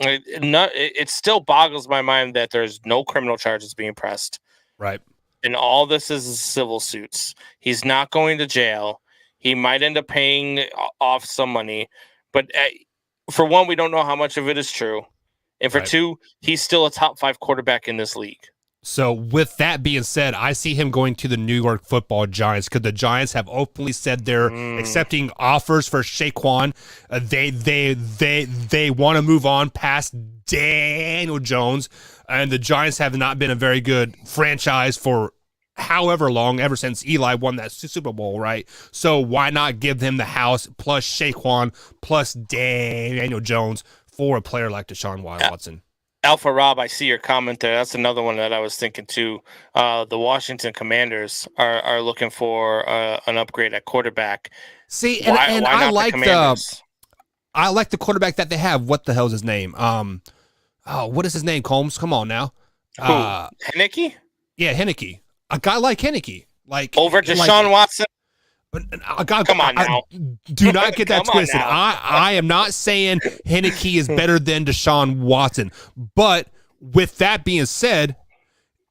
It still boggles my mind that there's no criminal charges being pressed. Right. And all this is civil suits. He's not going to jail. He might end up paying off some money. But for one, we don't know how much of it is true. And for two, he's still a top 5 quarterback in this league. So with that being said, I see him going to the New York Football Giants because the Giants have openly said they're accepting offers for Saquon. They want to move on past Daniel Jones, and the Giants have not been a very good franchise for however long, ever since Eli won that Super Bowl, right? So why not give them the house plus Saquon plus Daniel Jones for a player like Deshaun Watson? Alpha Rob, I see your comment there. That's another one that I was thinking too. The Washington Commanders are looking for an upgrade at quarterback. See, Why I not like the Commanders? I like the quarterback that they have. What the hell's his name? What is his name? Combs, come on now. Who? Heineke? Yeah, Heineke. A guy like Heineke, like Over Deshaun Watson. Come on now. Do not get that Come on twisted. now. I am not saying Heineke is better than Deshaun Watson. But with that being said,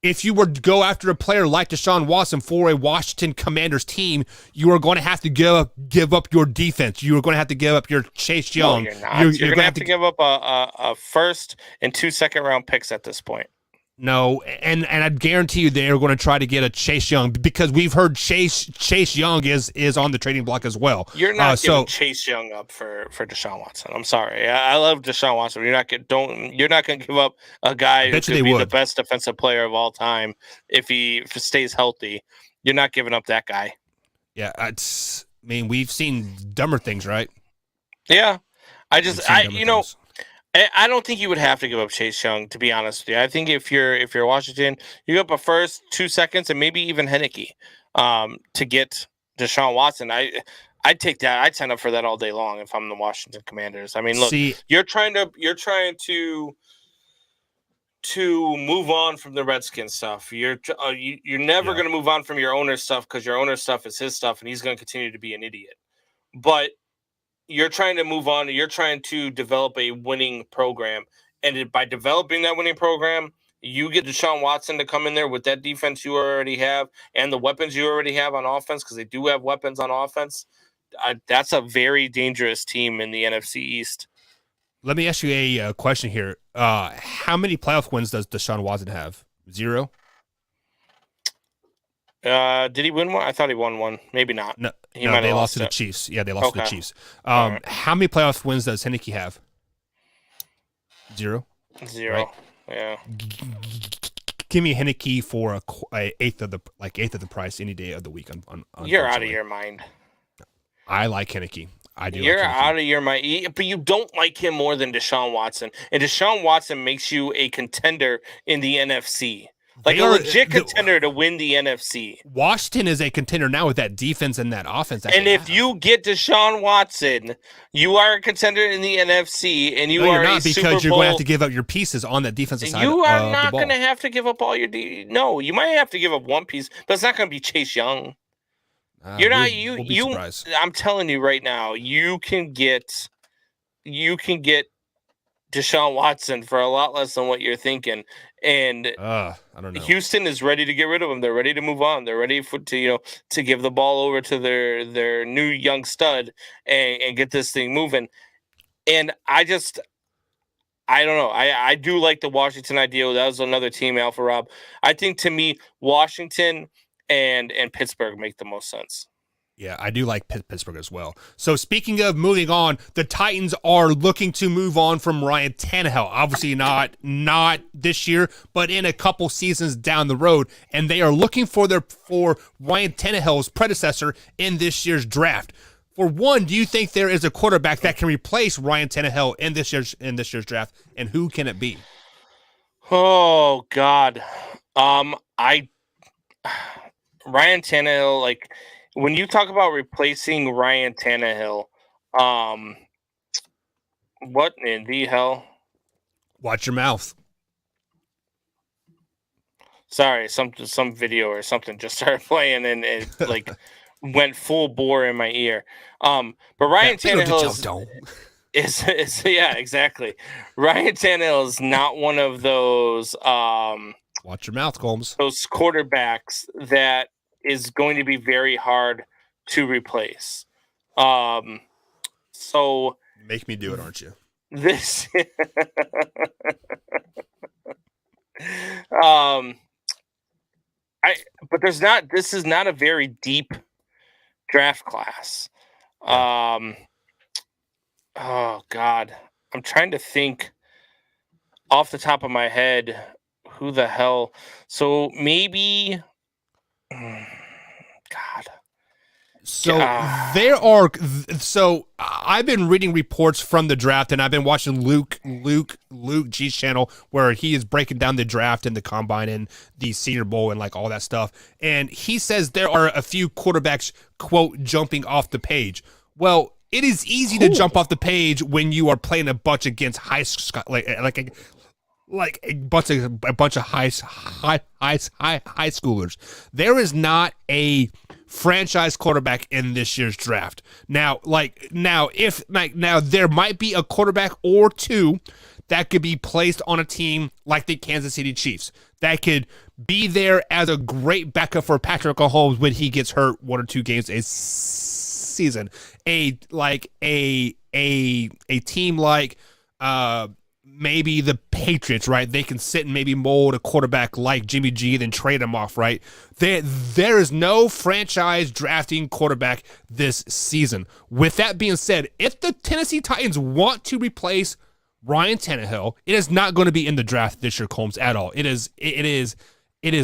if you were to go after a player like Deshaun Watson for a Washington Commanders team, you are going to have to give up your defense. You are going to have to give up your Chase Young. No, you're not. You're going to have to give up a first and 2 second-round picks at this point. No, and I guarantee you they are going to try to get a Chase Young because we've heard Chase Young is on the trading block as well. You're not giving Chase Young up for Deshaun Watson. I'm sorry. I love Deshaun Watson. You're not going to give up a guy who could be the best defensive player of all time if he stays healthy. You're not giving up that guy. Yeah, we've seen dumber things, right? Yeah, I don't think you would have to give up Chase Young, to be honest with you. I think if you're Washington, you give up a first, 2 seconds, and maybe even Heineke to get Deshaun Watson. I'd take that. I'd sign up for that all day long if I'm the Washington Commanders. I mean, look, you're trying to move on from the Redskins stuff. You're never going to move on from your owner's stuff because your owner's stuff is his stuff, and he's going to continue to be an idiot. But you're trying to move on. You're trying to develop a winning program. And by developing that winning program, you get Deshaun Watson to come in there with that defense you already have and the weapons you already have on offense, because they do have weapons on offense. That's a very dangerous team in the NFC East. Let me ask you a question here. How many playoff wins does Deshaun Watson have? 0? Did he win one? I thought he won one. Maybe not. No, they lost to the Chiefs. Yeah, they lost to the Chiefs. Right. How many playoff wins does Heineke have? 0. Right? Yeah. Give me Heineke for a eighth of the price any day of the week. You're out of your mind. I like Heineke. I do. You're out of your mind, but you don't like him more than Deshaun Watson, and Deshaun Watson makes you a contender in the NFC. Like a legit contender to win the NFC. Washington is a contender now with that defense and that offense. And if you get Deshaun Watson, you are a contender in the NFC, and you are not a Super because you're Bowl. going to have to give up your pieces on that defensive side. You are not going to have to give up all your. No, you might have to give up one piece, but it's not going to be Chase Young. You're not. We'll be surprised. I'm telling you right now, you can get Deshaun Watson for a lot less than what you're thinking. And I don't know. Houston is ready to get rid of him. They're ready to move on. They're ready to give the ball over to their new young stud and get this thing moving. And I don't know. I do like the Washington idea. That was another team, Alpha Rob. I think to me, Washington and Pittsburgh make the most sense. Yeah, I do like Pittsburgh as well. So speaking of moving on, the Titans are looking to move on from Ryan Tannehill. Obviously not this year, but in a couple seasons down the road. And they are looking for Ryan Tannehill's predecessor in this year's draft. For one, do you think there is a quarterback that can replace Ryan Tannehill in this year's draft? And who can it be? Oh God. Ryan Tannehill, like, when you talk about replacing Ryan Tannehill, what in the hell? Watch your mouth. Sorry, some video or something just started playing and it like went full bore in my ear. But Ryan Tannehill is yeah, exactly. Ryan Tannehill is not one of those watch your mouth, Combs. Those quarterbacks that is going to be very hard to replace. So make me do it, aren't you? This this is not a very deep draft class. Oh God. I'm trying to think off the top of my head who the hell. So maybe God. So there are. So I've been reading reports from the draft, and I've been watching Luke G's channel where he is breaking down the draft and the combine and the Senior Bowl and like all that stuff. And he says there are a few quarterbacks, quote, jumping off the page. Well, it is easy to jump off the page when you are playing a bunch against high a bunch of high schoolers. There is not a franchise quarterback in this year's draft. Now there might be a quarterback or two that could be placed on a team like the Kansas City Chiefs that could be there as a great backup for Patrick Mahomes when he gets hurt 1 or 2 games a season. A team like maybe the Patriots, right? They can sit and maybe mold a quarterback like Jimmy G, then trade him off, right? There is no franchise drafting quarterback this season. With that being said, if the Tennessee Titans want to replace Ryan Tannehill, it is not going to be in the draft this year, Combs, at all. It is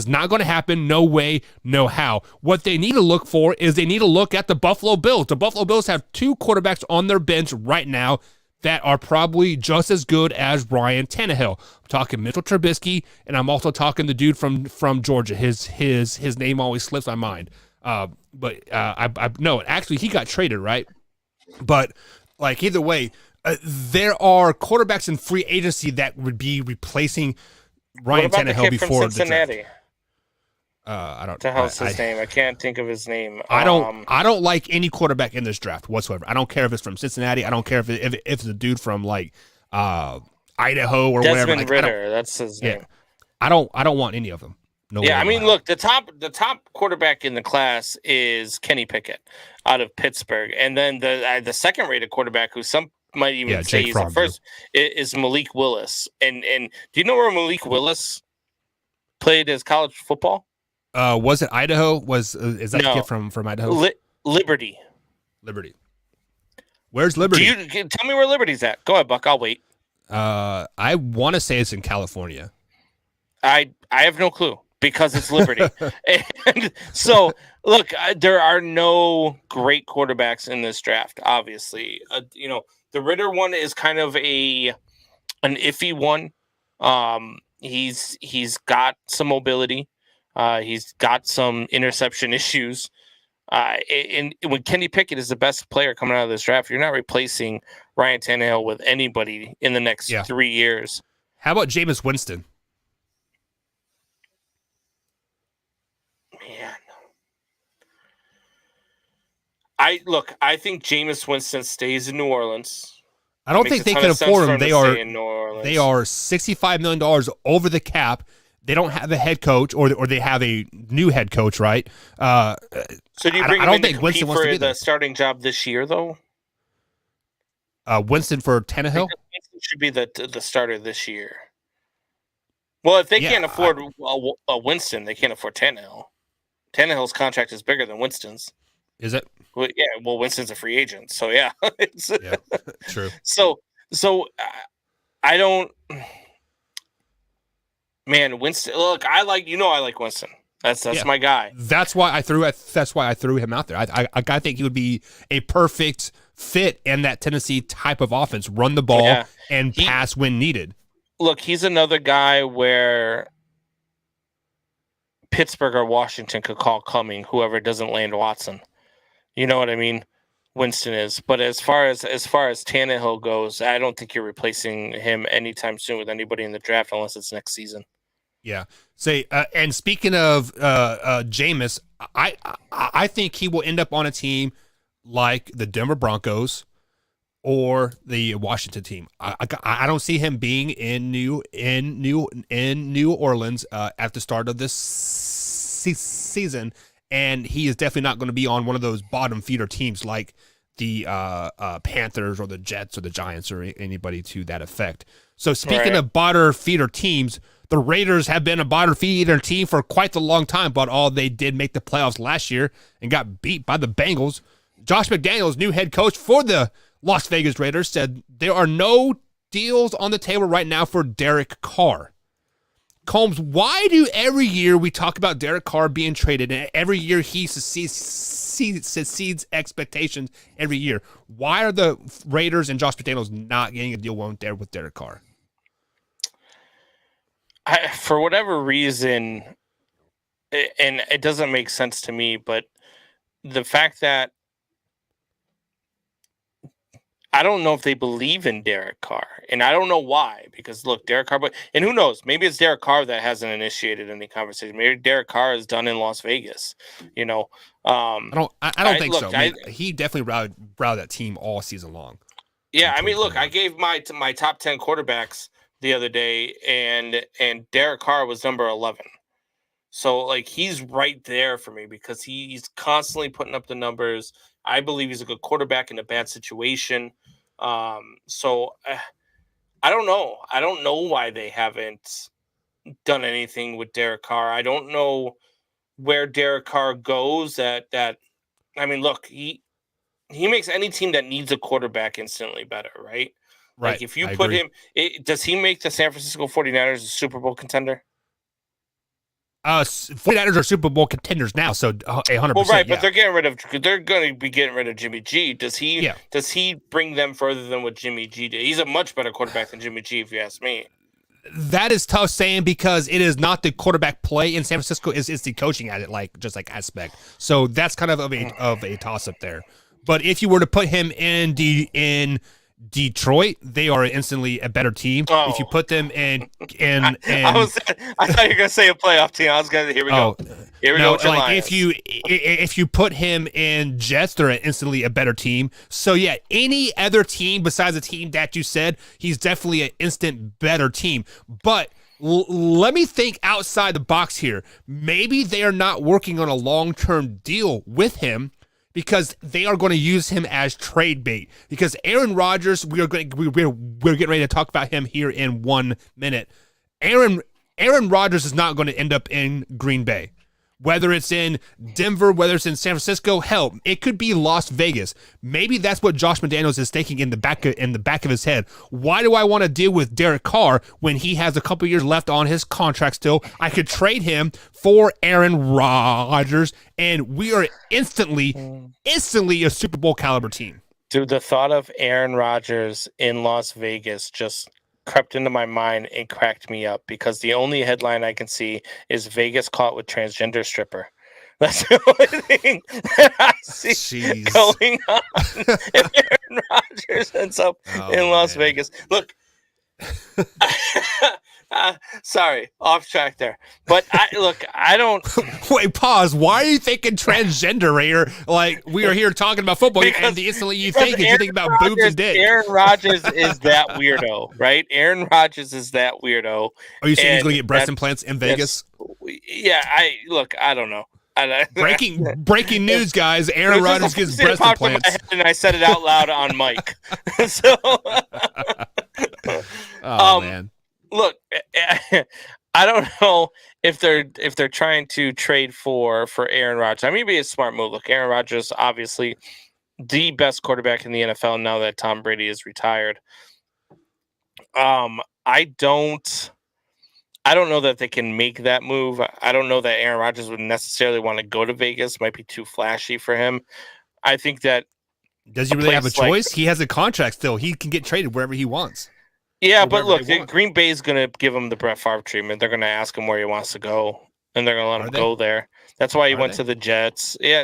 not going to happen. No way, no how. What they need to look for is they need to look at the Buffalo Bills. The Buffalo Bills have 2 quarterbacks on their bench right now that are probably just as good as Ryan Tannehill. I'm talking Mitchell Trubisky, and I'm also talking the dude from Georgia. His name always slips my mind. But no, actually he got traded, right? But like either way, there are quarterbacks in free agency that would be replacing Ryan Tannehill before Cincinnati? The draft. I don't. The hell's his name? I can't think of his name. I don't like any quarterback in this draft whatsoever. I don't care if it's from Cincinnati. I don't care if it's a dude from like Idaho or whatever. Desmond Ritter, that's his name. I don't want any of them. No. Yeah, I mean, look, the top quarterback in the class is Kenny Pickett out of Pittsburgh, and then the second rated quarterback, who some might even say he's the first, is Malik Willis. And do you know where Malik Willis played his college football? Was it Idaho? Is that kid from Idaho? Liberty. Where's Liberty? Tell me where Liberty's at. Go ahead, Buck. I'll wait. I want to say it's in California. I have no clue because it's Liberty. And so, look, there are no great quarterbacks in this draft. Obviously, the Ritter one is kind of an iffy one. He's got some mobility. He's got some interception issues. And when Kenny Pickett is the best player coming out of this draft, you're not replacing Ryan Tannehill with anybody in the next 3 years. How about Jameis Winston? Man. I think Jameis Winston stays in New Orleans. I don't think they can afford him. They are $65 million over the cap. They don't have a head coach, or they have a new head coach, right? So do you bring him in to compete for the there. starting job this year, though? Winston for Tannehill? Winston should be the starter this year. Well, if they can't afford a Winston, they can't afford Tannehill. Tannehill's contract is bigger than Winston's. Is it? Well, yeah. Well, Winston's a free agent, so yeah. Yeah, true. So I don't. Man, Winston. Look, I like Winston. That's my guy. That's why I threw him out there. I think he would be a perfect fit in that Tennessee type of offense. Run the ball and pass when needed. Look, he's another guy where Pittsburgh or Washington could call coming whoever doesn't land Watson. You know what I mean? Winston is. But as far as Tannehill goes, I don't think you're replacing him anytime soon with anybody in the draft unless it's next season. Yeah. And speaking of Jameis, I think he will end up on a team like the Denver Broncos or the Washington team. I don't see him being in New Orleans at the start of this season, and he is definitely not going to be on one of those bottom feeder teams like the Panthers or the Jets or the Giants or anybody to that effect. So speaking of bottom feeder teams, the Raiders have been a bottom feeder team for quite a long time, but they did make the playoffs last year and got beat by the Bengals. Josh McDaniels, new head coach for the Las Vegas Raiders, said there are no deals on the table right now for Derek Carr. Combs, why do every year we talk about Derek Carr being traded, and every year he succeeds exceeds expectations every year. Why are the Raiders and Josh McDaniels not getting a deal with Derek Carr? For whatever reason, and it doesn't make sense to me, but the fact that I don't know if they believe in Derek Carr, and I don't know why. Because look, Derek Carr, and who knows? Maybe it's Derek Carr that hasn't initiated any conversation. Maybe Derek Carr is done in Las Vegas. I don't think so. He definitely rallied that team all season long. Yeah, I mean, look, I gave my top 10 quarterbacks the other day, and Derek Carr was number 11. So like he's right there for me because he's constantly putting up the numbers. I believe he's a good quarterback in a bad situation. So I don't know. I don't know why they haven't done anything with Derek Carr. I don't know where Derek Carr goes. I mean, look, he makes any team that needs a quarterback instantly better, right? Right. Like if you put him, does he make the San Francisco 49ers a Super Bowl contender? 49ers are Super Bowl contenders now, so 100%. Well, right, yeah. but they're going to be getting rid of Jimmy G. Does he bring them further than what Jimmy G did? He's a much better quarterback than Jimmy G, if you ask me. That is tough saying because it is not the quarterback play in San Francisco; it's the coaching at it, just like aspect. So that's kind of a toss up there. But if you were to put him in Detroit, they are instantly a better team. Oh. If you put them in I thought you were gonna say a playoff team. Here we go. Here we go. Like if you put him in Jets, they're instantly a better team. So yeah, any other team besides the team that you said, he's definitely an instant better team. But let me think outside the box here. Maybe they are not working on a long-term deal with him, because they are going to use him as trade bait. Because Aaron Rodgers, we're getting ready to talk about him here in 1 minute. Aaron Rodgers is not going to end up in Green Bay. Whether it's in Denver, whether it's in San Francisco, hell, it could be Las Vegas. Maybe that's what Josh McDaniels is thinking in the back of his head. Why do I want to deal with Derek Carr when he has a couple years left on his contract still? I could trade him for Aaron Rodgers, and we are instantly a Super Bowl caliber team. Dude, the thought of Aaron Rodgers in Las Vegas just crept into my mind and cracked me up because the only headline I can see is Vegas caught with transgender stripper. That's the only thing that I see going on. If Aaron Rodgers ends up in Las Vegas. Look, sorry, off track there. But I don't. Wait, pause. Why are you thinking transgender here? Like, we are here talking about football, and instantly you think about boobs and dick. Aaron Rodgers is that weirdo, right? Aaron Rodgers is that weirdo. Are you saying he's going to get breast implants in Vegas? Yeah, I don't know. Breaking news, guys. Aaron Rodgers gets breast implants. And I said it out loud on mic. So, man. Look, I don't know if they're trying to trade for Aaron Rodgers. I mean, it'd be a smart move. Look, Aaron Rodgers, obviously the best quarterback in the NFL now that Tom Brady is retired. I don't know that they can make that move. I don't know that Aaron Rodgers would necessarily want to go to Vegas. Might be too flashy for him. I think that. Does he really have a choice? He has a contract still. He can get traded wherever he wants. Yeah, but look, Green Bay is going to give him the Brett Favre treatment. They're going to ask him where he wants to go, and they're going to let him go there. That's why he went to the Jets. Yeah,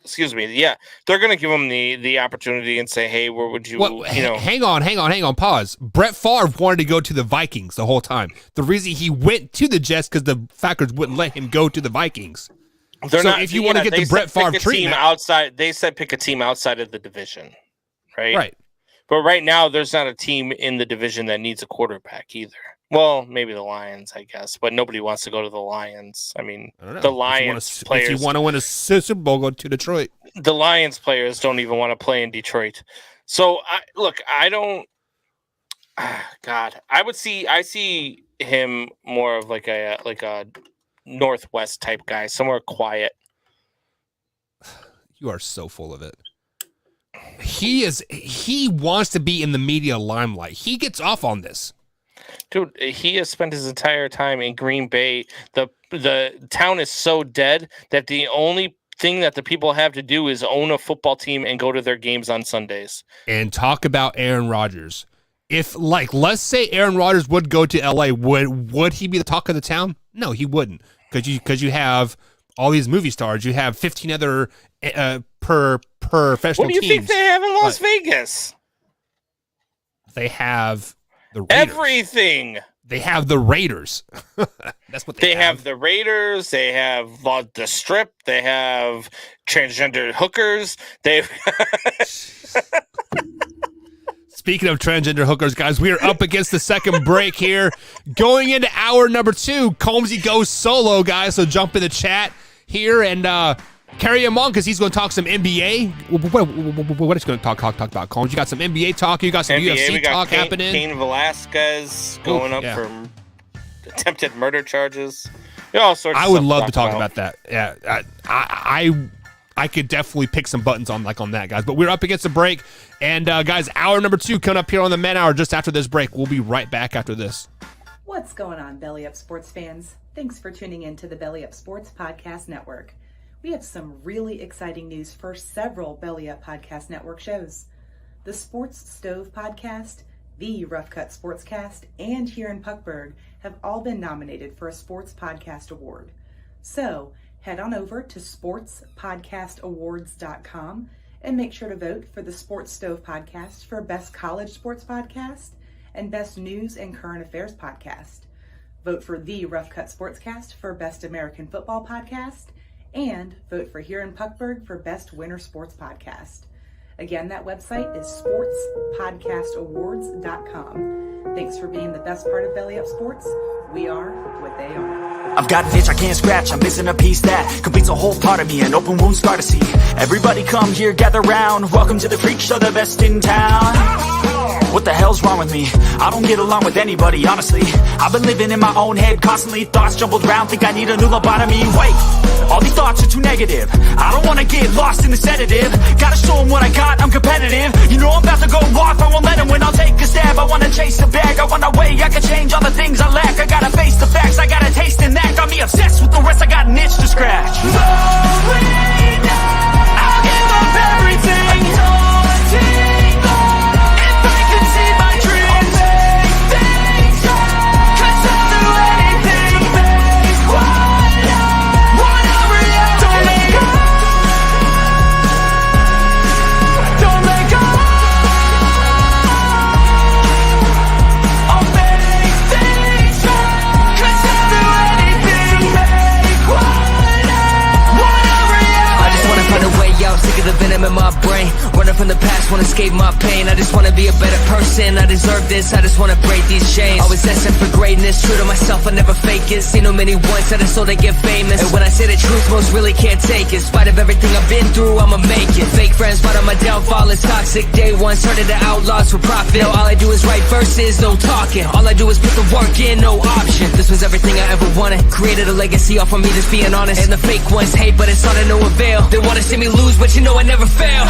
excuse me. Yeah, they're going to give him the opportunity and say, hey, where would you, Hang on, pause. Brett Favre wanted to go to the Vikings the whole time. The reason he went to the Jets because the Falcons wouldn't let him go to the Vikings. If you want to get the Brett Favre treatment. They said pick a team outside of the division, right? Right. But right now, there's not a team in the division that needs a quarterback either. Well, maybe the Lions, I guess, but nobody wants to go to the Lions. I mean, the Lions players. If you want to win a Super Bowl, go to Detroit. The Lions players don't even want to play in Detroit. So, I don't. God, I see him more of like a Northwest type guy, somewhere quiet. You are so full of it. He wants to be in the media limelight. He gets off on this. Dude, he has spent his entire time in Green Bay. The town is so dead that the only thing that the people have to do is own a football team and go to their games on Sundays. And talk about Aaron Rodgers. If, like, let's say Aaron Rodgers would go to LA, would he be the talk of the town? No, he wouldn't. Because you have all these movie stars. You have 15 other professional What do you teams. think they have in Las Vegas? They have the Raiders. Everything. They have the Raiders. That's what they have. The Raiders. They have the Strip. They have transgender hookers. They. Speaking of transgender hookers, guys, we are up against the second break here. Going into hour number 2, Combsy goes solo, guys. So jump in the chat here and carry him on because he's going to talk some NBA. What is he going to talk about, Combs? You got some NBA talk. You got some UFC talk happening. Cain Velasquez going up for attempted murder charges. All sorts. I would love to talk about that. Yeah, I could definitely pick some buttons on that, guys. But we're up against the break. And, guys, hour number 2 coming up here on the Man Hour just after this break. We'll be right back after this. What's going on, Belly Up sports fans? Thanks for tuning in to the Belly Up Sports Podcast Network. We have some really exciting news for several Belly Up Podcast Network shows. The Sports Stove Podcast, the Rough Cut Sportscast, and Here in Puckburg have all been nominated for a Sports Podcast Award. So, head on over to sportspodcastawards.com and make sure to vote for the Sports Stove Podcast for Best College Sports Podcast and Best News and Current Affairs Podcast. Vote for the Rough Cut Sportscast for Best American Football Podcast, and vote for Here in Puckburg for Best Winter Sports Podcast. Again, that website is sportspodcastawards.com. Thanks for being the best part of Belly Up Sports. We are what they are. I've got an itch I can't scratch, I'm missing a piece that completes a whole part of me, an open wound scar to see. Everybody come here, gather round, welcome to the freak show, the best in town. What the hell's wrong with me? I don't get along with anybody, honestly. I've been living in my own head constantly, thoughts jumbled round, think I need a new lobotomy. Wait, all these thoughts are too negative, I don't wanna get lost in the sedative. Gotta show them what I got, I'm competitive. You know I'm about to go off, I won't let them win, I'll take a stab. I wanna chase the bag, I wanna weigh, I can change all the things I lack. I gotta face the facts, I got a taste in that. Got me obsessed with the rest, I got an itch to scratch. I'll give up everything. If I can see my dreams, cause I'll do anything to make one a reality. Don't let go. I'll make things right, cause I'll do anything to make one a reality. I just wanna find a way out, sick of the venom in my brain. Running from the past, wanna escape my pain. I just wanna be a better person, I deserve this. I just wanna break these chains. Always asking for greatness, true to myself, I never fake it. Seen too many once, I just so they get famous. And when I say the truth, most really can't take it. In spite of everything I've been through, I'ma make it. Fake friends, but on my downfall is toxic. Day one, started the outlaws for profit. Now all I do is write verses, no talking. All I do is put the work in, no option. This was everything I ever wanted. Created a legacy off of me, just being honest. And the fake ones hate, but it's all to no avail. They wanna see me lose, but you know I never fail.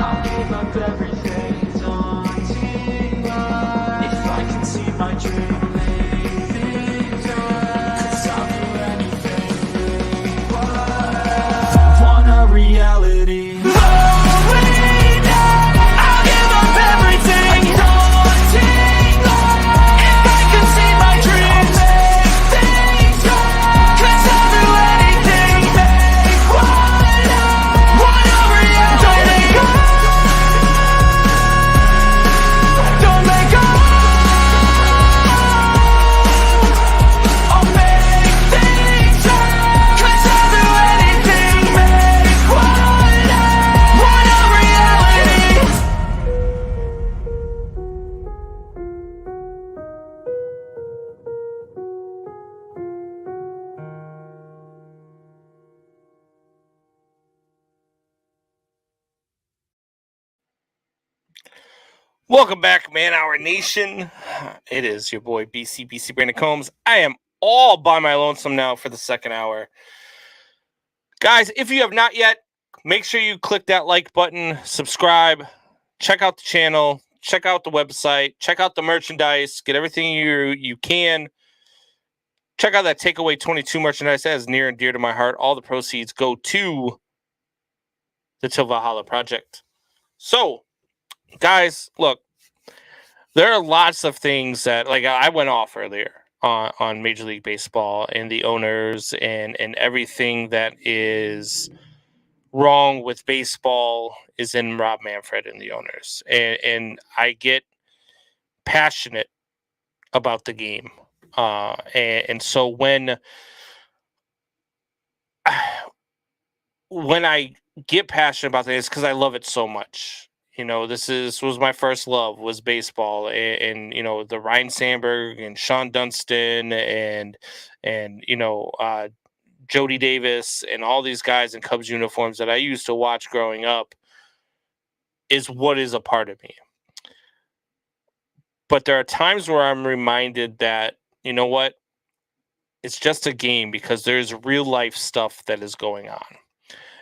I'll give up everything, daunting life. If I can see my dream, make things right. 'Cause I'll do anything to make one a reality. I'll give up everything. Daunting life. If I can see my dreams, Make things right. 'cause I'll do anything to make one a reality. Don't let go. Don't let go. I'll make things right. 'Cause I'll do anything to make One one a reality. Welcome back, Man Hour Nation. It is your boy BC Brandon Combs. I am all by my lonesome now for the second hour. Guys, if you have not yet, make sure you click that like button, subscribe, check out the channel, check out the website, check out the merchandise, get everything you can. check out that Takeaway 22 merchandise. That is near and dear to my heart. All the proceeds go to the Till Valhalla Project. So, guys, look, there are lots of things that, like, I went off earlier on Major League Baseball and the owners and everything that is wrong with baseball is in Rob Manfred and the owners. And I get passionate about the game. And so when I get passionate about this, because I love it so much. You know, this was my first love, was baseball, and you know, the Ryan Sandberg and Sean Dunston and you know, Jody Davis and all these guys in Cubs uniforms that I used to watch growing up is what is a part of me. But there are times where I'm reminded that, you know what, it's just a game, because there's real life stuff that is going on.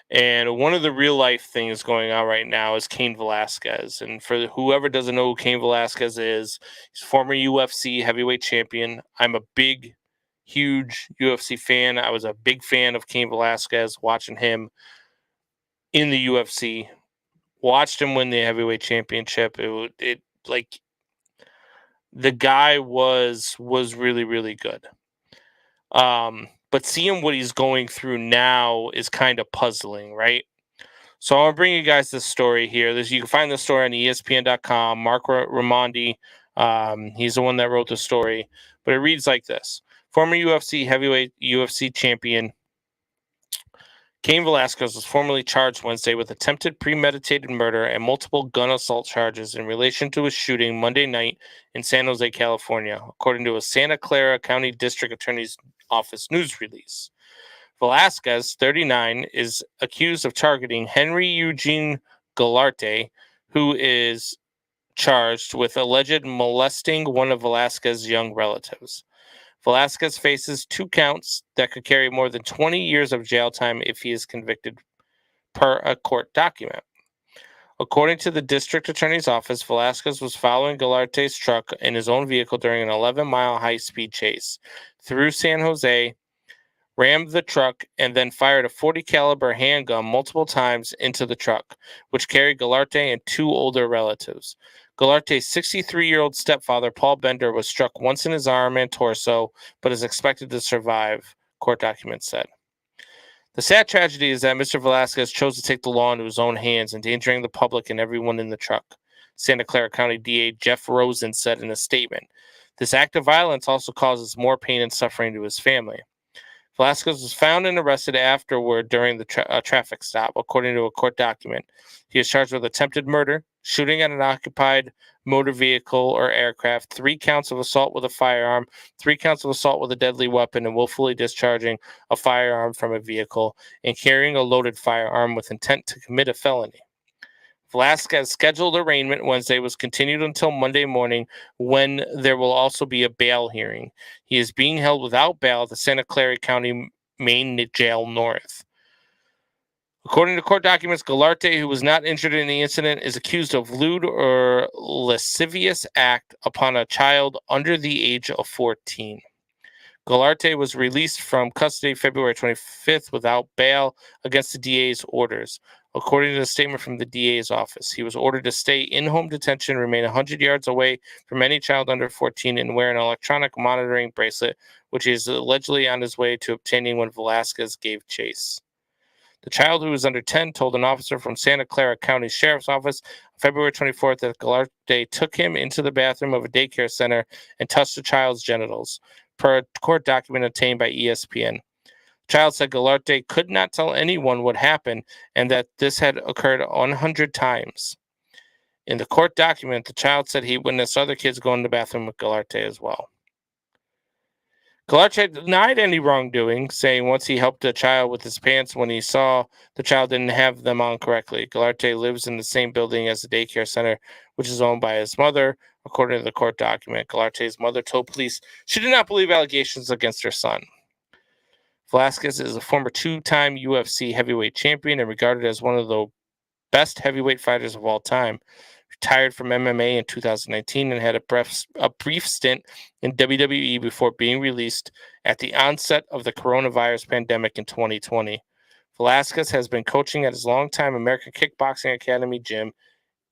And one of the real life things going on right now is Cain Velasquez. And for whoever doesn't know who Cain Velasquez is, he's former UFC heavyweight champion. I'm a big, huge UFC fan. I was a big fan of Cain Velasquez, watching him in the UFC. Watched him win the heavyweight championship. It like, the guy was really, really good. But seeing what he's going through now is kind of puzzling, right? So I'll bring you guys this story here. You can find the story on ESPN.com. Mark Raimondi, he's the one that wrote the story. But it reads like this. Former heavyweight UFC champion Cain Velasquez was formally charged Wednesday with attempted premeditated murder and multiple gun assault charges in relation to a shooting Monday night in San Jose, California, according to a Santa Clara County District Attorney's Office news release. Velasquez, 39, is accused of targeting Henry Eugene Galarte, who is charged with alleged molesting one of Velasquez's young relatives. Velasquez faces 2 counts that could carry more than 20 years of jail time if he is convicted, per a court document. According to the district attorney's office, Velasquez was following Galarte's truck in his own vehicle during an 11-mile high-speed chase through San Jose, rammed the truck, and then fired a .40 caliber handgun multiple times into the truck, which carried Galarte and 2 older relatives. Galarte's 63-year-old stepfather, Paul Bender, was struck once in his arm and torso, but is expected to survive, court documents said. The sad tragedy is that Mr. Velasquez chose to take the law into his own hands, endangering the public and everyone in the truck, Santa Clara County DA Jeff Rosen said in a statement. This act of violence also causes more pain and suffering to his family. Velasquez was found and arrested afterward during the traffic stop, according to a court document. He is charged with attempted murder, shooting at an occupied motor vehicle or aircraft, 3 counts of assault with a firearm, 3 counts of assault with a deadly weapon, and willfully discharging a firearm from a vehicle, and carrying a loaded firearm with intent to commit a felony. Velasquez's scheduled arraignment Wednesday was continued until Monday morning, when there will also be a bail hearing. He is being held without bail at the Santa Clara County Main Jail North. According to court documents, Galarte, who was not injured in the incident, is accused of lewd or lascivious act upon a child under the age of 14. Galarte was released from custody February 25th without bail against the DA's orders. According to a statement from the DA's office, he was ordered to stay in home detention, remain 100 yards away from any child under 14, and wear an electronic monitoring bracelet, which he is allegedly on his way to obtaining when Velasquez gave chase. The child, who was under 10, told an officer from Santa Clara County Sheriff's Office on February 24th that Galarte took him into the bathroom of a daycare center and touched the child's genitals, per a court document obtained by ESPN. The child said Galarte could not tell anyone what happened and that this had occurred 100 times. In the court document, the child said he witnessed other kids go in the bathroom with Galarte as well. Galarte denied any wrongdoing, saying once he helped a child with his pants when he saw the child didn't have them on correctly. Galarte lives in the same building as the daycare center, which is owned by his mother. According to the court document, Galarte's mother told police she did not believe allegations against her son. Velasquez is a former 2-time UFC heavyweight champion and regarded as one of the best heavyweight fighters of all time. retired from MMA in 2019 and had a brief stint in WWE before being released at the onset of the coronavirus pandemic in 2020. Velasquez has been coaching at his longtime American Kickboxing Academy gym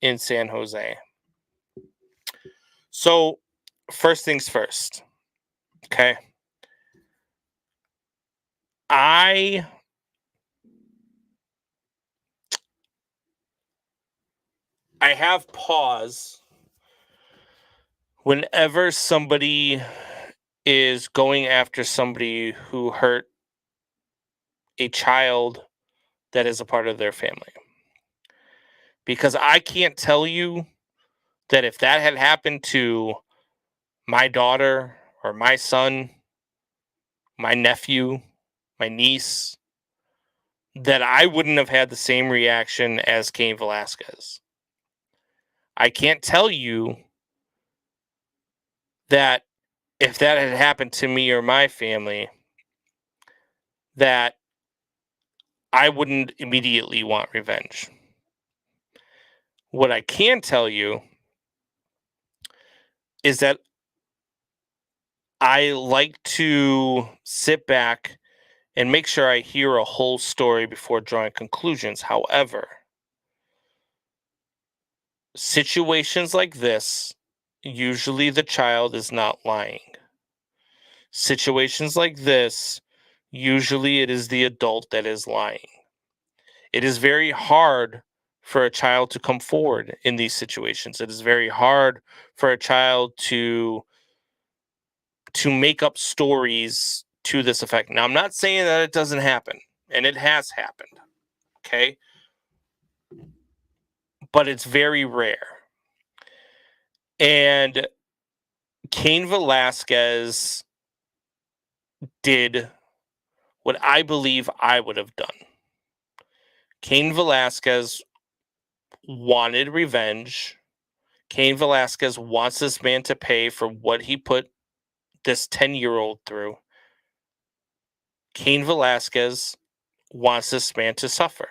in San Jose. So, first things first. Okay. I have pause whenever somebody is going after somebody who hurt a child that is a part of their family. Because I can't tell you that if that had happened to my daughter or my son, my nephew, my niece, that I wouldn't have had the same reaction as Cain Velasquez. I can't tell you that if that had happened to me or my family, that I wouldn't immediately want revenge. What I can tell you is that I like to sit back and make sure I hear a whole story before drawing conclusions. However, situations like this, usually the child is not lying. Situations like this, usually it is the adult that is lying. It is very hard for a child to come forward in these situations. It is very hard for a child to make up stories to this effect. Now, I'm not saying that it doesn't happen, and it has happened, okay? But it's very rare. And Cain Velasquez did what I believe I would have done. Cain Velasquez wanted revenge. Cain Velasquez wants this man to pay for what he put this 10-year-old through. Cain Velasquez wants this man to suffer.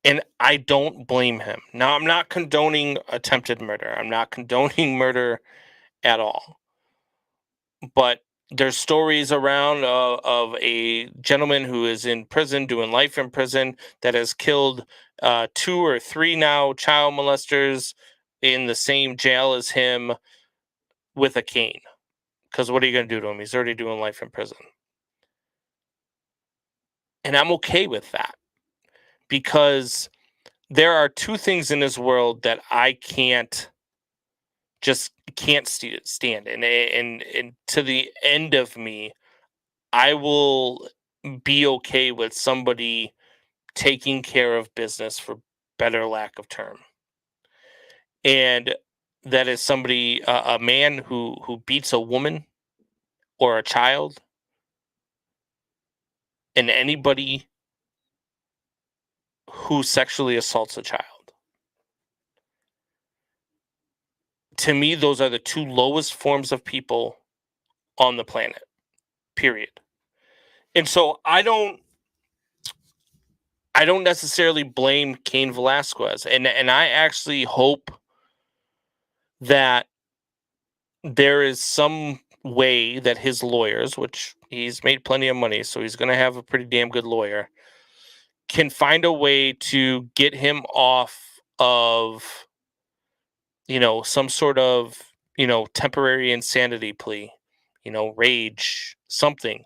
And I don't blame him. Now, I'm not condoning attempted murder. I'm not condoning murder at all. But there's stories around of a gentleman who is in prison, doing life in prison, that has killed 2 or 3 now child molesters in the same jail as him with a cane. Because what are you going to do to him? He's already doing life in prison. And I'm okay with that. Because there are 2 things in this world that I can't stand. And to the end of me, I will be okay with somebody taking care of business, for better lack of term. And that is somebody, a man who beats a woman or a child, and anybody who sexually assaults a child. To me, those are the 2 lowest forms of people on the planet, period. And so I don't necessarily blame Cain Velasquez. And I actually hope that there is some way that his lawyers, which he's made plenty of money, so he's going to have a pretty damn good lawyer, can find a way to get him off of, some sort of, temporary insanity plea, rage, something,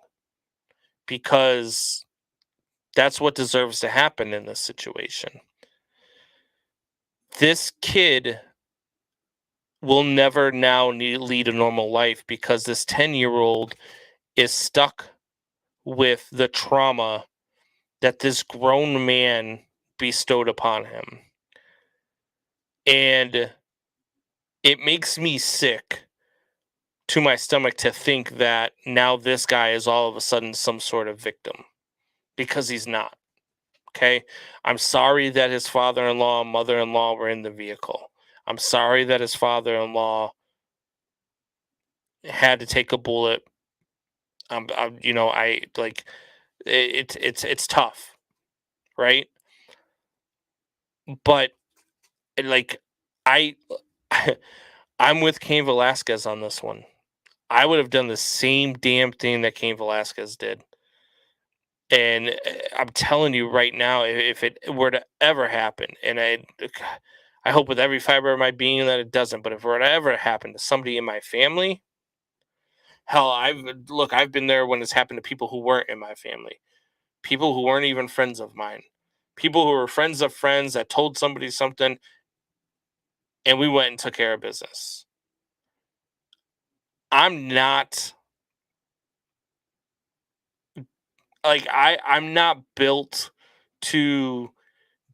because that's what deserves to happen in this situation. This kid will never now lead a normal life because this 10-year-old is stuck with the trauma that this grown man bestowed upon him. And it makes me sick to my stomach to think that now this guy is all of a sudden some sort of victim, because he's not. Okay? I'm sorry that his father-in-law and mother-in-law were in the vehicle. I'm sorry that his father-in-law had to take a bullet. It's tough, right? But I'm with Cain Velasquez on this one. I would have done the same damn thing that Cain Velasquez did. And I'm telling you right now, if it were to ever happen, and I hope with every fiber of my being that it doesn't, but if it were to ever happen to somebody in my family, hell, I've been there when it's happened to people who weren't in my family, people who weren't even friends of mine, people who were friends of friends that told somebody something, and we went and took care of business. I'm not I'm not built to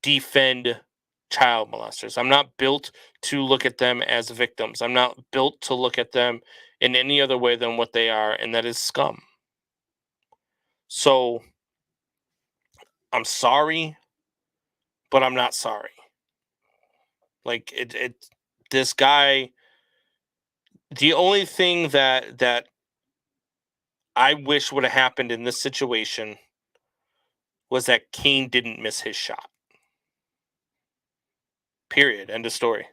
defend child molesters. I'm not built to look at them as victims. I'm not built to look at them in any other way than what they are, and that is scum. So I'm sorry, but I'm not sorry. This guy, the only thing that I wish would have happened in this situation was that Cain didn't miss his shot. Period. End of story.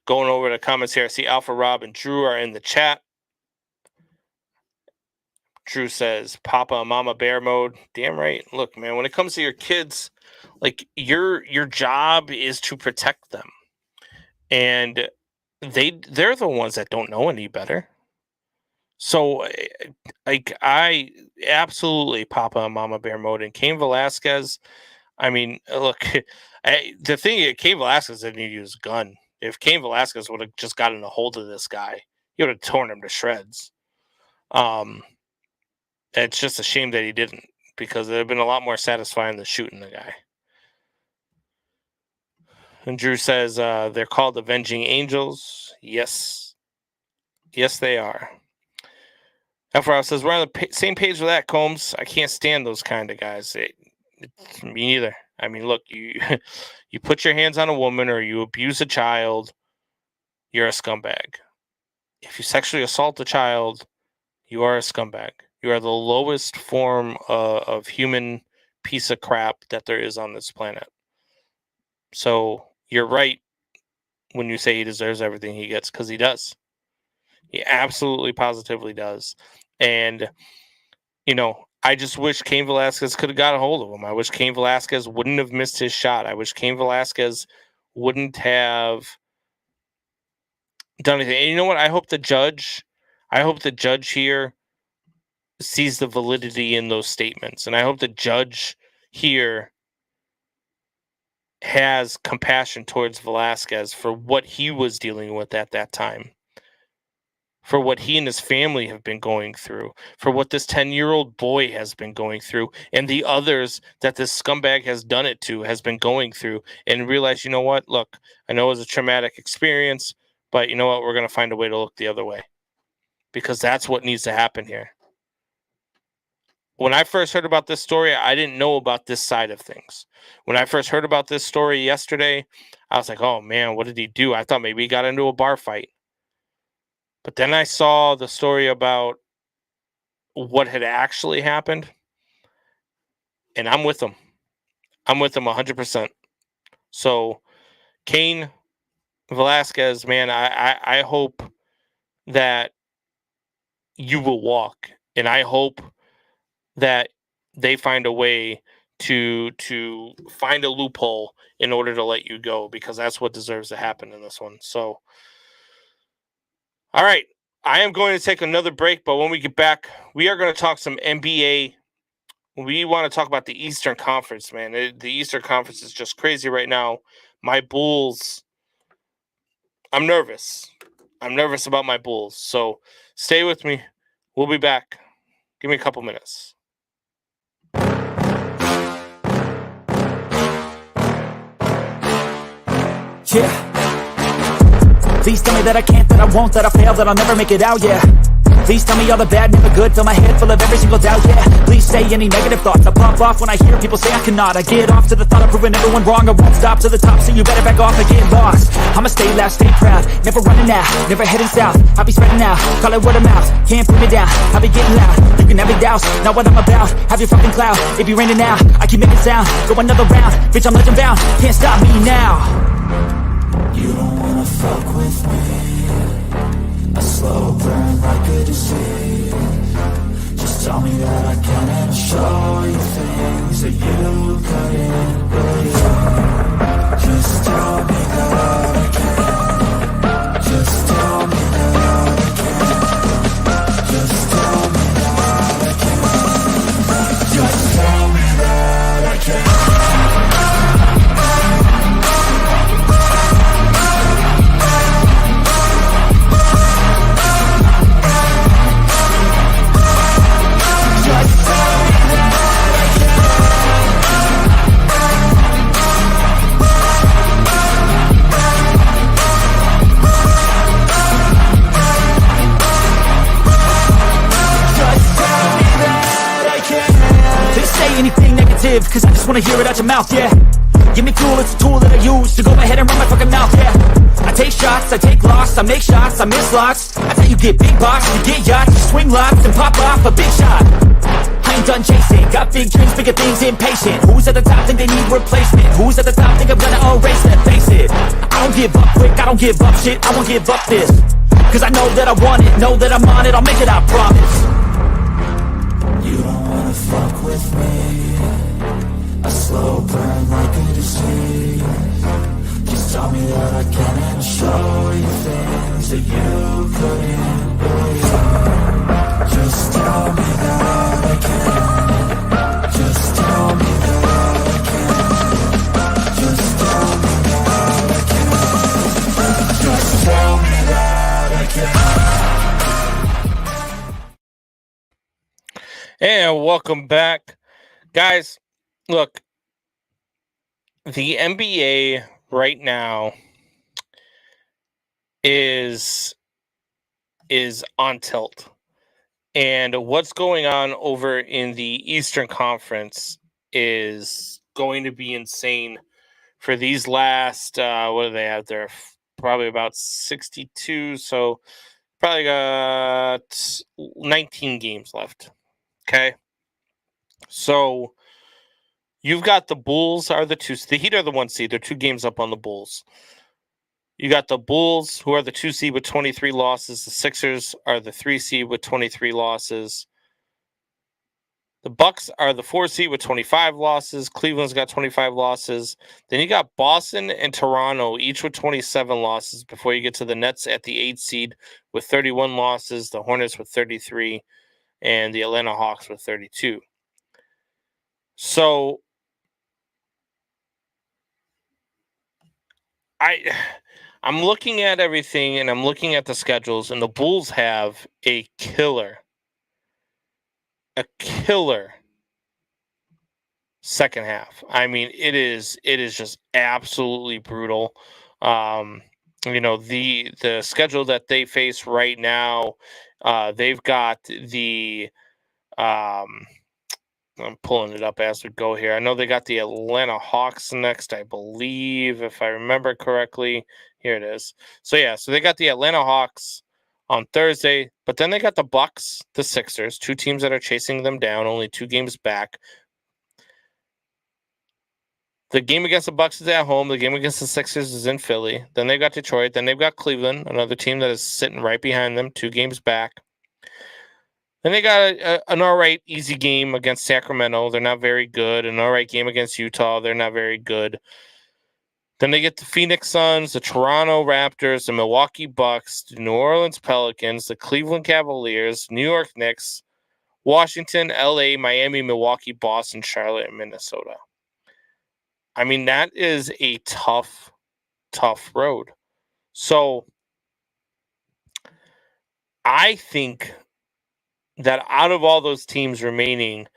Going over the comments here, I see Alpha Rob and Drew are in the chat. Drew says, Papa and Mama Bear mode. Damn right. Look, man, when it comes to your kids, your job is to protect them. And they're the ones that don't know any better. So, I absolutely Papa and Mama Bear mode. And Cain Velasquez, I mean, look, the thing, Cain Velasquez didn't use a gun. If Cain Velasquez would have just gotten a hold of this guy, he would have torn him to shreds. It's just a shame that he didn't, because it would have been a lot more satisfying than shooting the guy. And Drew says they're called Avenging Angels. Yes. Yes, they are. F. says, we're on the same page with that, Combs. I can't stand those kind of guys. Me neither. I mean, look, you put your hands on a woman or you abuse a child, you're a scumbag. If you sexually assault a child, you are a scumbag. You are the lowest form of human piece of crap that there is on this planet. So you're right when you say he deserves everything he gets, because he does. He absolutely, positively does. And, I just wish Cain Velasquez could have got a hold of him. I wish Cain Velasquez wouldn't have missed his shot. I wish Cain Velasquez wouldn't have done anything. And you know what? I hope the judge here sees the validity in those statements. And I hope the judge here has compassion towards Velasquez for what he was dealing with at that time, for what he and his family have been going through, for what this 10-year-old boy has been going through, and the others that this scumbag has done it to has been going through, and realize, you know what? Look, I know it was a traumatic experience, but you know what? We're going to find a way to look the other way, because that's what needs to happen here. When I first heard about this story, I didn't know about this side of things. When I first heard about this story yesterday, I was like, oh man, what did he do? I thought maybe he got into a bar fight. But then I saw the story about what had actually happened, and I'm with him. I'm with him 100%. So, Cain Velasquez, man, I hope that you will walk, and I hope that they find a way to find a loophole in order to let you go, because that's what deserves to happen in this one. So, all right, I am going to take another break, but when we get back, we are going to talk some NBA. We want to talk about the Eastern Conference, man. The Eastern Conference is just crazy right now. My Bulls, I'm nervous. I'm nervous about my Bulls. So stay with me. We'll be back. Give me a couple minutes. Yeah. Please tell me that I can't, that I won't, that I fail, that I'll never make it out, yeah. Please tell me all the bad, never good. Fill my head full of every single doubt, yeah. Please say any negative thoughts. I pop off when I hear people say I cannot. I get off to the thought of proving everyone wrong. I won't stop to the top, so you better back off and get lost. I'ma stay loud, stay proud, never running out, never heading south. I'll be spreading out, call it word of mouth. Can't put me down, I'll be getting loud. You can have it douse, not what I'm about. Have your fucking cloud, it be raining now. I keep making sound, go another round. Bitch, I'm legend bound, can't stop me now. You don't wanna fuck with me. A slow burn like a disease. Just tell me that I can and I'll show you things that you couldn't believe. Just tell me that I can. Just tell me that I can. Just tell me that I can. Just tell me that I can. Anything negative, cause I just wanna hear it out your mouth, yeah. Give me fuel, it's a tool that I use to go ahead and run my fucking mouth, yeah. I take shots, I take loss, I make shots, I miss lots. I tell you get big box, you get yachts, you swing lots and pop off a big shot. I ain't done chasing, got big dreams, bigger things, impatient. Who's at the top think they need replacement? Who's at the top think I'm gonna erase them? Face it, I don't give up quick, I don't give up shit, I won't give up this. Cause I know that I want it, know that I'm on it, I'll make it, I promise. You don't wanna fuck with me. A slow burn like a disease. Just tell me that I can and I'll show you things that you couldn't believe. Just tell me that I can. Just tell me that I can. Just tell me that I can. Just tell me that I can. And welcome back, guys. Look, the NBA right now is on tilt, and what's going on over in the Eastern Conference is going to be insane for these last what do they have there? Probably about 62, so probably got 19 games left. Okay, so you've got the Bulls are the two. The Heat are the 1 seed. They're 2 games up on the Bulls. You got the Bulls, who are the 2 seed with 23 losses. The Sixers are the 3 seed with 23 losses. The Bucks are the 4 seed with 25 losses. Cleveland's got 25 losses. Then you got Boston and Toronto, each with 27 losses, before you get to the Nets at the 8 seed with 31 losses. The Hornets with 33. And the Atlanta Hawks with 32. So I'm looking at everything, and I'm looking at the schedules, and the Bulls have a killer second half. I mean, it is just absolutely brutal. You know, the schedule that they face right now, they've got the I'm pulling it up as we go here. I know they got the Atlanta Hawks next, I believe, if I remember correctly. Here it is. So they got the Atlanta Hawks on Thursday, but then they got the Bucks, the Sixers, 2 teams that are chasing them down, only 2 games back. The game against the Bucks is at home. The game against the Sixers is in Philly. Then they've got Detroit. Then they've got Cleveland, another team that is sitting right behind them, 2 games back. Then they got an all right, easy game against Sacramento. They're not very good. An all right game against Utah. They're not very good. Then they get the Phoenix Suns, the Toronto Raptors, the Milwaukee Bucks, the New Orleans Pelicans, the Cleveland Cavaliers, New York Knicks, Washington, LA, Miami, Milwaukee, Boston, Charlotte, and Minnesota. I mean, that is a tough road. So I think that out of all those teams remaining,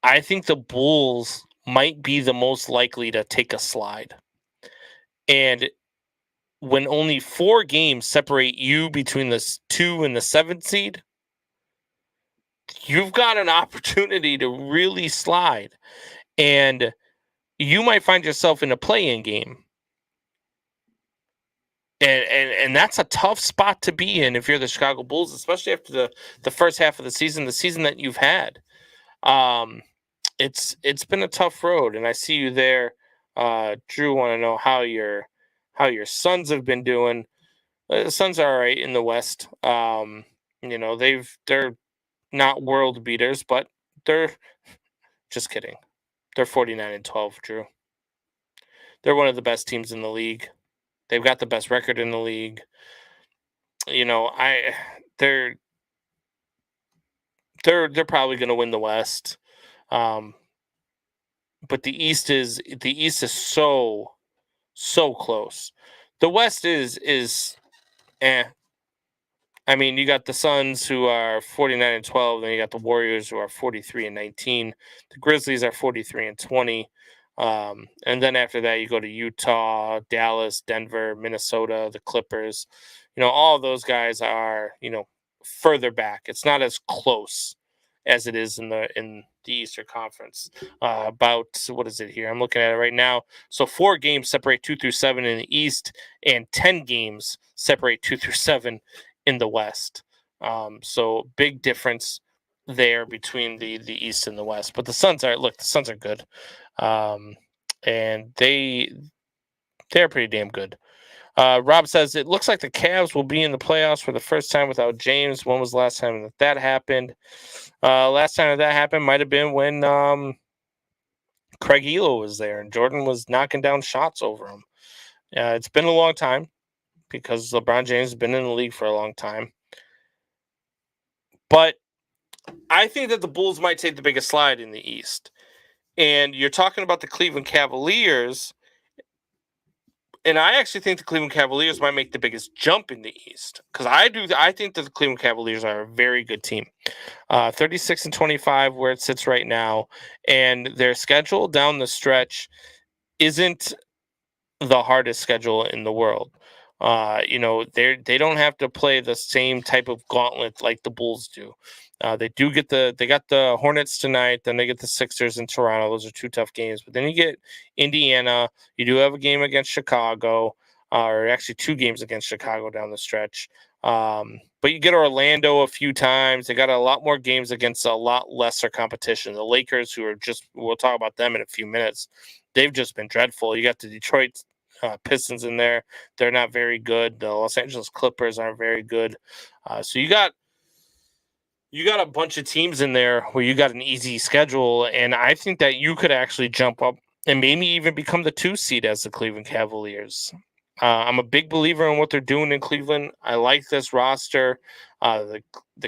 I think the Bulls might be the most likely to take a slide. And when only 4 games separate you between the 2 and the 7 seed, you've got an opportunity to really slide. And you might find yourself in a play-in game. And that's a tough spot to be in if you're the Chicago Bulls, especially after the first half of the season that you've had. It's been a tough road, and I see you there. Drew, want to know how your Suns have been doing. The Suns are all right in the West. They're not world beaters, but they're just kidding. They're 49-12, Drew. They're one of the best teams in the league. They've got the best record in the league. They're probably going to win the West. But the East is so close. The West is I mean, you got the Suns who are 49-12, then you got the Warriors who are 43-19. The Grizzlies are 43-20. And then after that, you go to Utah, Dallas, Denver, Minnesota, the Clippers. All of those guys are, further back. It's not as close as it is in the Eastern Conference. About, what is it here? I'm looking at it right now. So 4 games separate 2 through 7 in the East, and 10 games separate 2 through 7 in the West. So big difference there between the East and the West. But the Suns are good. And they're pretty damn good. Rob says, it looks like the Cavs will be in the playoffs for the first time without James. When was the last time that happened? Last time that happened might have been when Craig Elo was there and Jordan was knocking down shots over him. It's been a long time because LeBron James has been in the league for a long time. But I think that the Bulls might take the biggest slide in the East. And you're talking about the Cleveland Cavaliers. And I actually think the Cleveland Cavaliers might make the biggest jump in the East. Because I think that the Cleveland Cavaliers are a very good team. 36-25 where it sits right now. And their schedule down the stretch isn't the hardest schedule in the world. They don't have to play the same type of gauntlet like the Bulls do. They got the Hornets tonight, then they get the Sixers in Toronto. Those are 2 tough games. But then you get Indiana. You do have a game against Chicago, or actually 2 games against Chicago down the stretch. But you get Orlando a few times. They got a lot more games against a lot lesser competition. The Lakers, we'll talk about them in a few minutes. They've just been dreadful. You got the Detroit Pistons in there. They're not very good. The Los Angeles Clippers aren't very good. So you got a bunch of teams in there where you got an easy schedule, and I think that you could actually jump up and maybe even become the 2 seed as the Cleveland Cavaliers. I'm a big believer in what they're doing in Cleveland. I like this roster. The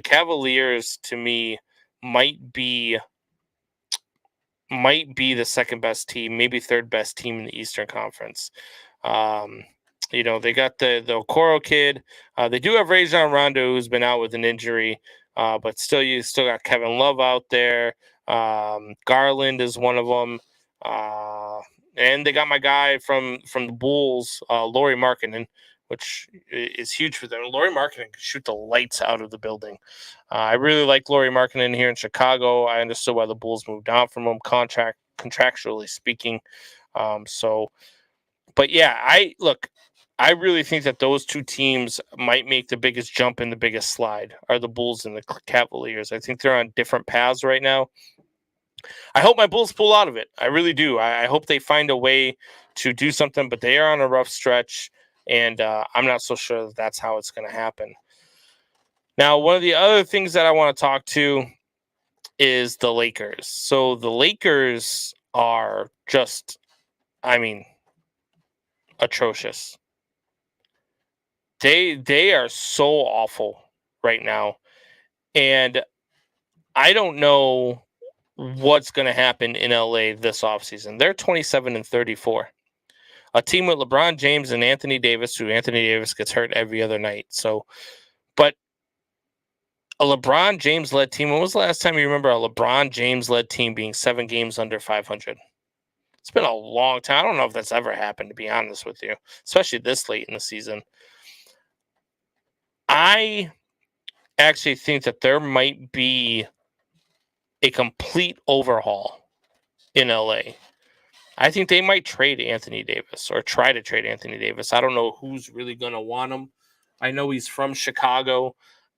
Cavaliers, to me, might be the second best team, maybe third best team in the Eastern Conference. They got the Okoro kid. They do have Rajon Rondo, who's been out with an injury. But still, you still got Kevin Love out there. Garland is one of them. And they got my guy from the Bulls, Lauri Markkanen, which is huge for them. Lauri Markkanen can shoot the lights out of the building. I really like Lauri Markkanen here in Chicago. I understood why the Bulls moved on from him, contractually speaking. But yeah, I really think that those 2 teams might make the biggest jump and the biggest slide, are the Bulls and the Cavaliers. I think they're on different paths right now. I hope my Bulls pull out of it. I really do. I hope they find a way to do something, but they are on a rough stretch, and I'm not so sure that that's how it's going to happen. Now, one of the other things that I want to talk to is the Lakers. So the Lakers are just, atrocious. They are so awful right now. And I don't know what's going to happen in LA this offseason. They're 27-34. A team with LeBron James and Anthony Davis, who Anthony Davis gets hurt every other night. But a LeBron James-led team, when was the last time you remember a LeBron James-led team being 7 games under 500? It's been a long time. I don't know if that's ever happened, to be honest with you, especially this late in the season. I actually think that there might be a complete overhaul in LA. I think they might trade Anthony Davis or try to trade Anthony Davis. I don't know who's really going to want him. I know he's from Chicago.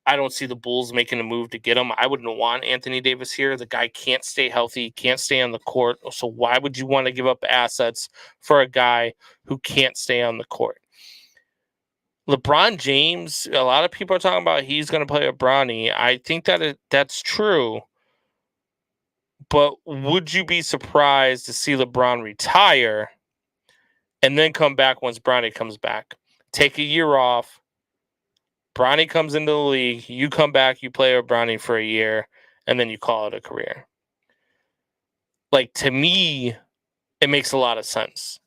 I don't see the Bulls making a move to get him. I wouldn't want Anthony Davis here. The guy can't stay healthy, can't stay on the court. So why would you want to give up assets for a guy who can't stay on the court? LeBron James, a lot of people are talking about he's going to play with Bronny. I think that that's true. But would you be surprised to see LeBron retire and then come back once Bronny comes back? Take a year off. Bronny comes into the league. You come back, you play with Bronny for a year, and then you call it a career. Like, to me, it makes a lot of sense.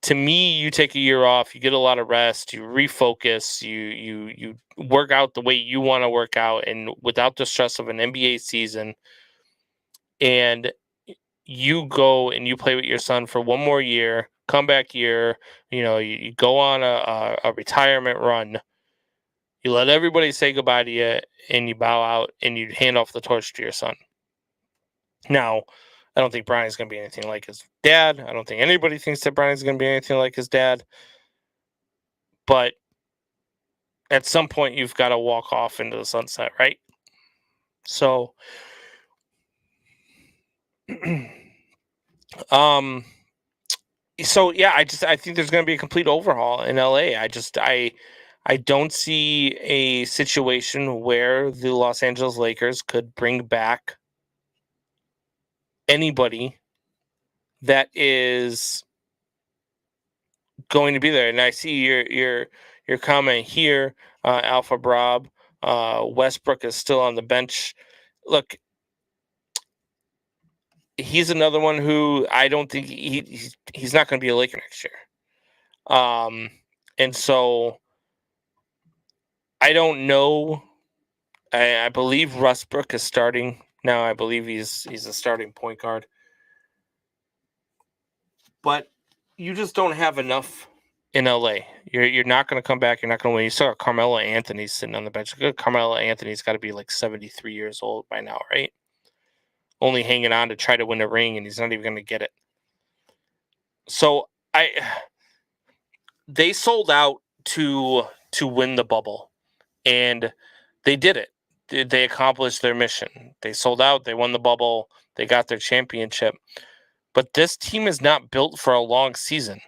To me, you take a year off, you get a lot of rest, you refocus, you work out the way you want to work out, and without the stress of an NBA season, and you go and you play with your son for one more year, comeback year, you go on a retirement run, you let everybody say goodbye to you, and you bow out, and you hand off the torch to your son. Now, I don't think Bronny's going to be anything like his dad. I don't think anybody thinks that Bronny's going to be anything like his dad. But at some point, you've got to walk off into the sunset, right? So, I think there's going to be a complete overhaul in LA. I don't see a situation where the Los Angeles Lakers could bring back anybody that is going to be there. And I see your comment here, Alpha Brob. Westbrook is still on the bench. Look, he's another one who I don't think he's not going to be a Laker next year. And so I don't know. I believe Westbrook is starting now. I believe he's a starting point guard. But you just don't have enough in LA. You're not going to come back. You're not going to win. You saw Carmelo Anthony sitting on the bench. Carmelo Anthony's got to be like 73 years old by now, right? Only hanging on to try to win a ring, and he's not even going to get it. So they sold out to win the bubble, and they did it. They accomplished their mission. They sold out. They won the bubble. They got their championship. But this team is not built for a long season.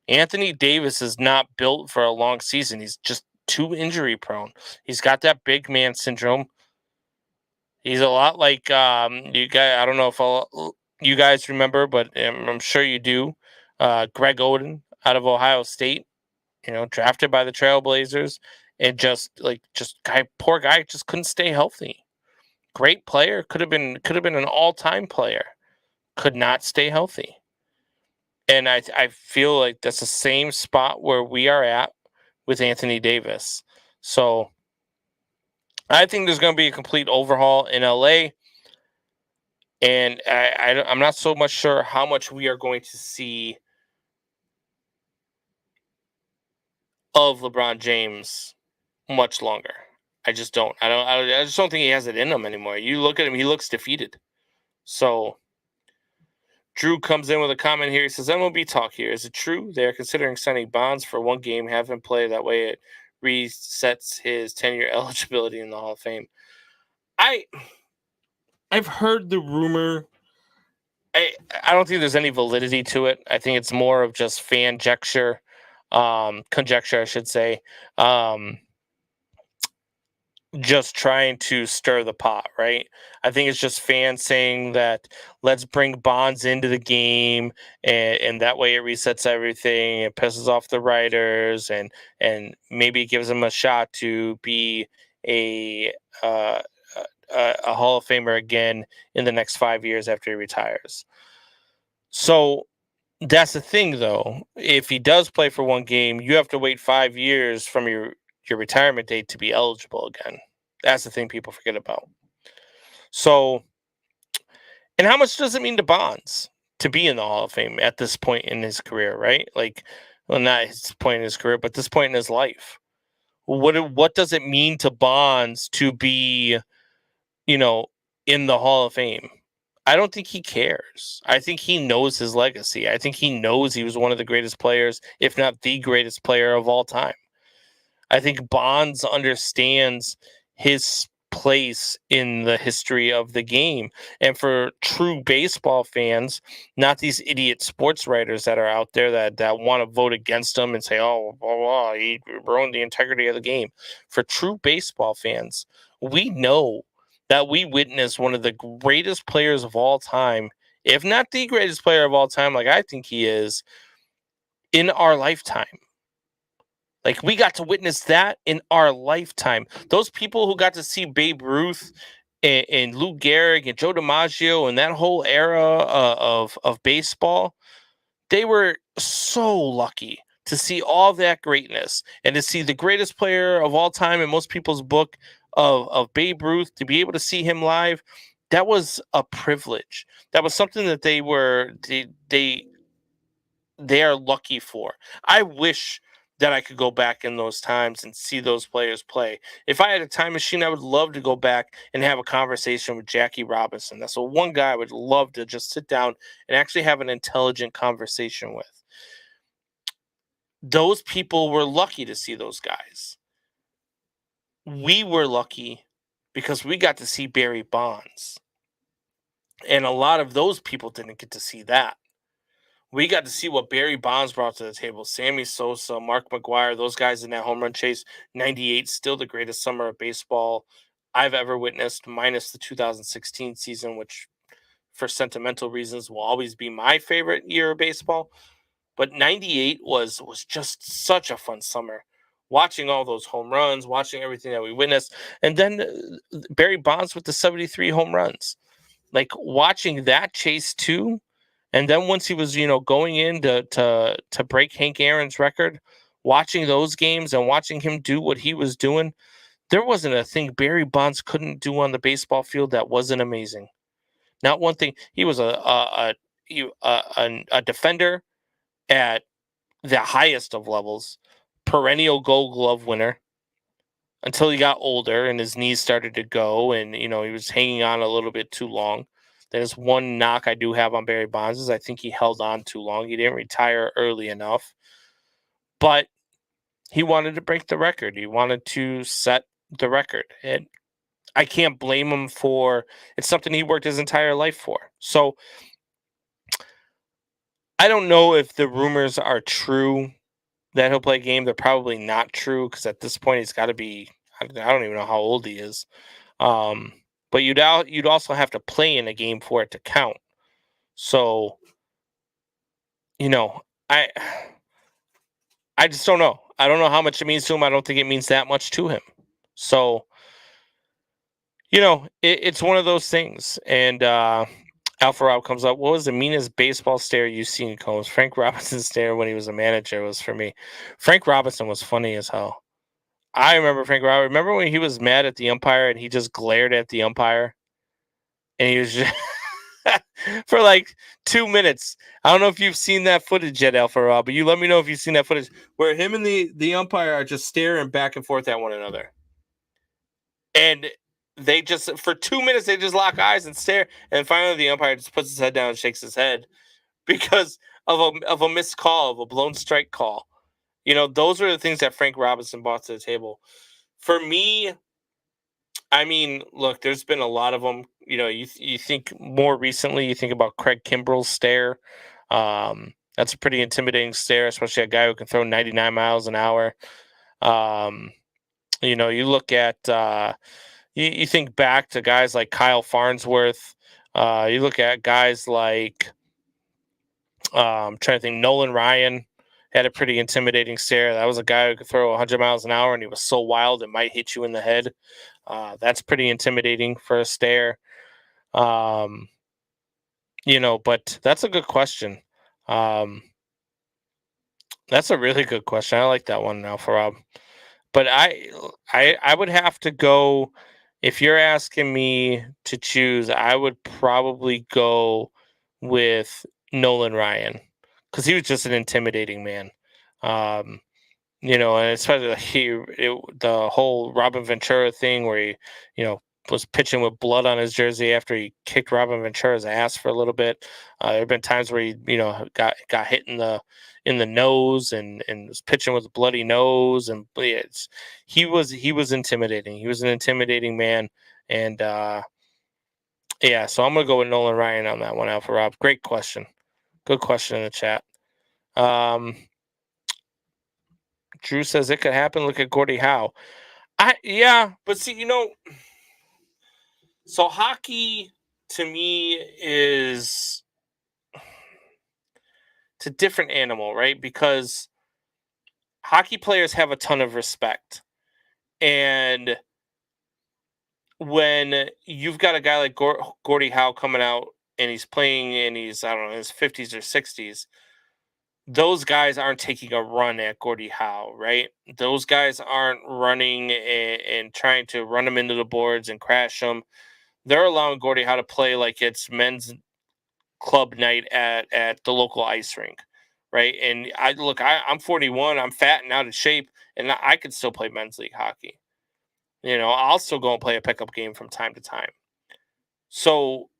Anthony Davis is not built for a long season. He's just too injury prone. He's got that big man syndrome. He's a lot like you guys. I don't know if you guys remember, but I'm sure you do. Greg Oden out of Ohio State, drafted by the Trailblazers, and poor guy just couldn't stay healthy. Great player, could have been an all-time player. Could not stay healthy. And I feel like that's the same spot where we are at with Anthony Davis. So I think there's going to be a complete overhaul in LA. And I'm not so much sure how much we are going to see of LeBron James much longer. I just don't. I just don't think he has it in him anymore. You look at him, he looks defeated. So Drew comes in with a comment here. He says, MLB talk here. Is it true they are considering signing Bonds for one game, have him play? That way it resets his 10-year eligibility in the Hall of Fame. I've heard the rumor. I don't think there's any validity to it. I think it's more of just conjecture, I should say. Just trying to stir the pot, right? I think it's just fans saying that let's bring Bonds into the game, and that way it resets everything. It pisses off the writers, and maybe it gives them a shot to be a Hall of Famer again in the next 5 years after he retires. So that's the thing, though. If he does play for one game, you have to wait 5 years from your retirement date to be eligible again. That's the thing people forget about. So, and how much does it mean to Bonds? to be in the Hall of Fame at this point in his career, right? Like, well, not his point in his career, but this point in his life. What does it mean to Bonds to be, in the Hall of Fame? I don't think he cares. I think he knows his legacy. I think he knows he was one of the greatest players, if not the greatest player of all time. I think Bonds understands his place in the history of the game. And for true baseball fans, not these idiot sports writers that are out there that want to vote against him and say, oh, blah, he ruined the integrity of the game. For true baseball fans, we know that we witnessed one of the greatest players of all time, if not the greatest player of all time, like I think he is, in our lifetime. Like, we got to witness that in our lifetime. Those people who got to see Babe Ruth and Lou Gehrig and Joe DiMaggio and that whole era of baseball, they were so lucky to see all that greatness and to see the greatest player of all time in most people's book of Babe Ruth, to be able to see him live. That was a privilege. That was something that they are lucky for. I wish that I could go back in those times and see those players play. If I had a time machine, I would love to go back and have a conversation with Jackie Robinson. That's the one guy I would love to just sit down and actually have an intelligent conversation with. Those people were lucky to see those guys. We were lucky because we got to see Barry Bonds. And a lot of those people didn't get to see that. We got to see what Barry Bonds brought to the table. Sammy Sosa, Mark McGwire, those guys in that home run chase. 98, still the greatest summer of baseball I've ever witnessed, minus the 2016 season, which for sentimental reasons will always be my favorite year of baseball. But 98 was just such a fun summer. Watching all those home runs, watching everything that we witnessed. And then Barry Bonds with the 73 home runs. Like, watching that chase too. And then once he was, going in to break Hank Aaron's record, watching those games and watching him do what he was doing, there wasn't a thing Barry Bonds couldn't do on the baseball field that wasn't amazing. Not one thing. He was a defender at the highest of levels, perennial Gold Glove winner until he got older and his knees started to go, and he was hanging on a little bit too long. There's one knock I do have on Barry Bonds is I think he held on too long. He didn't retire early enough. But he wanted to break the record. He wanted to set the record. And I can't blame him for it's something he worked his entire life for. So I don't know if the rumors are true that he'll play a game. They're probably not true because at this point he's got to be, I don't even know how old he is. But you'd also have to play in a game for it to count. So, I just don't know. I don't know how much it means to him. I don't think it means that much to him. So, it's one of those things. And Alpha Rob comes up. What was the meanest baseball stare you've seen, Combs? Frank Robinson's stare when he was a manager was for me. Frank Robinson was funny as hell. I remember Frank Robinson. Remember when he was mad at the umpire and he just glared at the umpire? And he was just for like 2 minutes. I don't know if you've seen that footage yet, Alpha Rob, but you let me know if you've seen that footage where him and the umpire are just staring back and forth at one another. And they just, for 2 minutes, they just lock eyes and stare. And finally, the umpire just puts his head down and shakes his head because of a missed call, of a blown strike call. Those are the things that Frank Robinson brought to the table. For me, I mean, look, there's been a lot of them. You think more recently, you think about Craig Kimbrell's stare. That's a pretty intimidating stare, especially a guy who can throw 99 miles an hour. You look at, you think back to guys like Kyle Farnsworth. You look at guys like, I'm trying to think, Nolan Ryan had a pretty intimidating stare. That was a guy who could throw 100 miles an hour, and he was so wild it might hit you in the head. That's pretty intimidating for a stare. But that's a good question. That's a really good question. I like that one, Alpha Rob. But I would have to go, if you're asking me to choose, I would probably go with Nolan Ryan because he was just an intimidating man. And especially the whole Robin Ventura thing where he, was pitching with blood on his jersey after he kicked Robin Ventura's ass for a little bit. There have been times where he, got hit in the nose and was pitching with a bloody nose, and he was intimidating. He was an intimidating man, and so I'm gonna go with Nolan Ryan on that one, Alpha Rob. Great question, good question in the chat. Drew says it could happen. Look at Gordie Howe. But see, so hockey to me it's a different animal, right? Because hockey players have a ton of respect. And when you've got a guy like Gordie Howe coming out and he's playing and he's, I don't know, in his 50s or 60s, those guys aren't taking a run at Gordie Howe, right? Those guys aren't running and trying to run him into the boards and crash them. They're allowing Gordie Howe to play like it's men's club night at the local ice rink, right? And I'm 41, I'm fat and out of shape, and I can still play men's league hockey. I'll still go and play a pickup game from time to time. So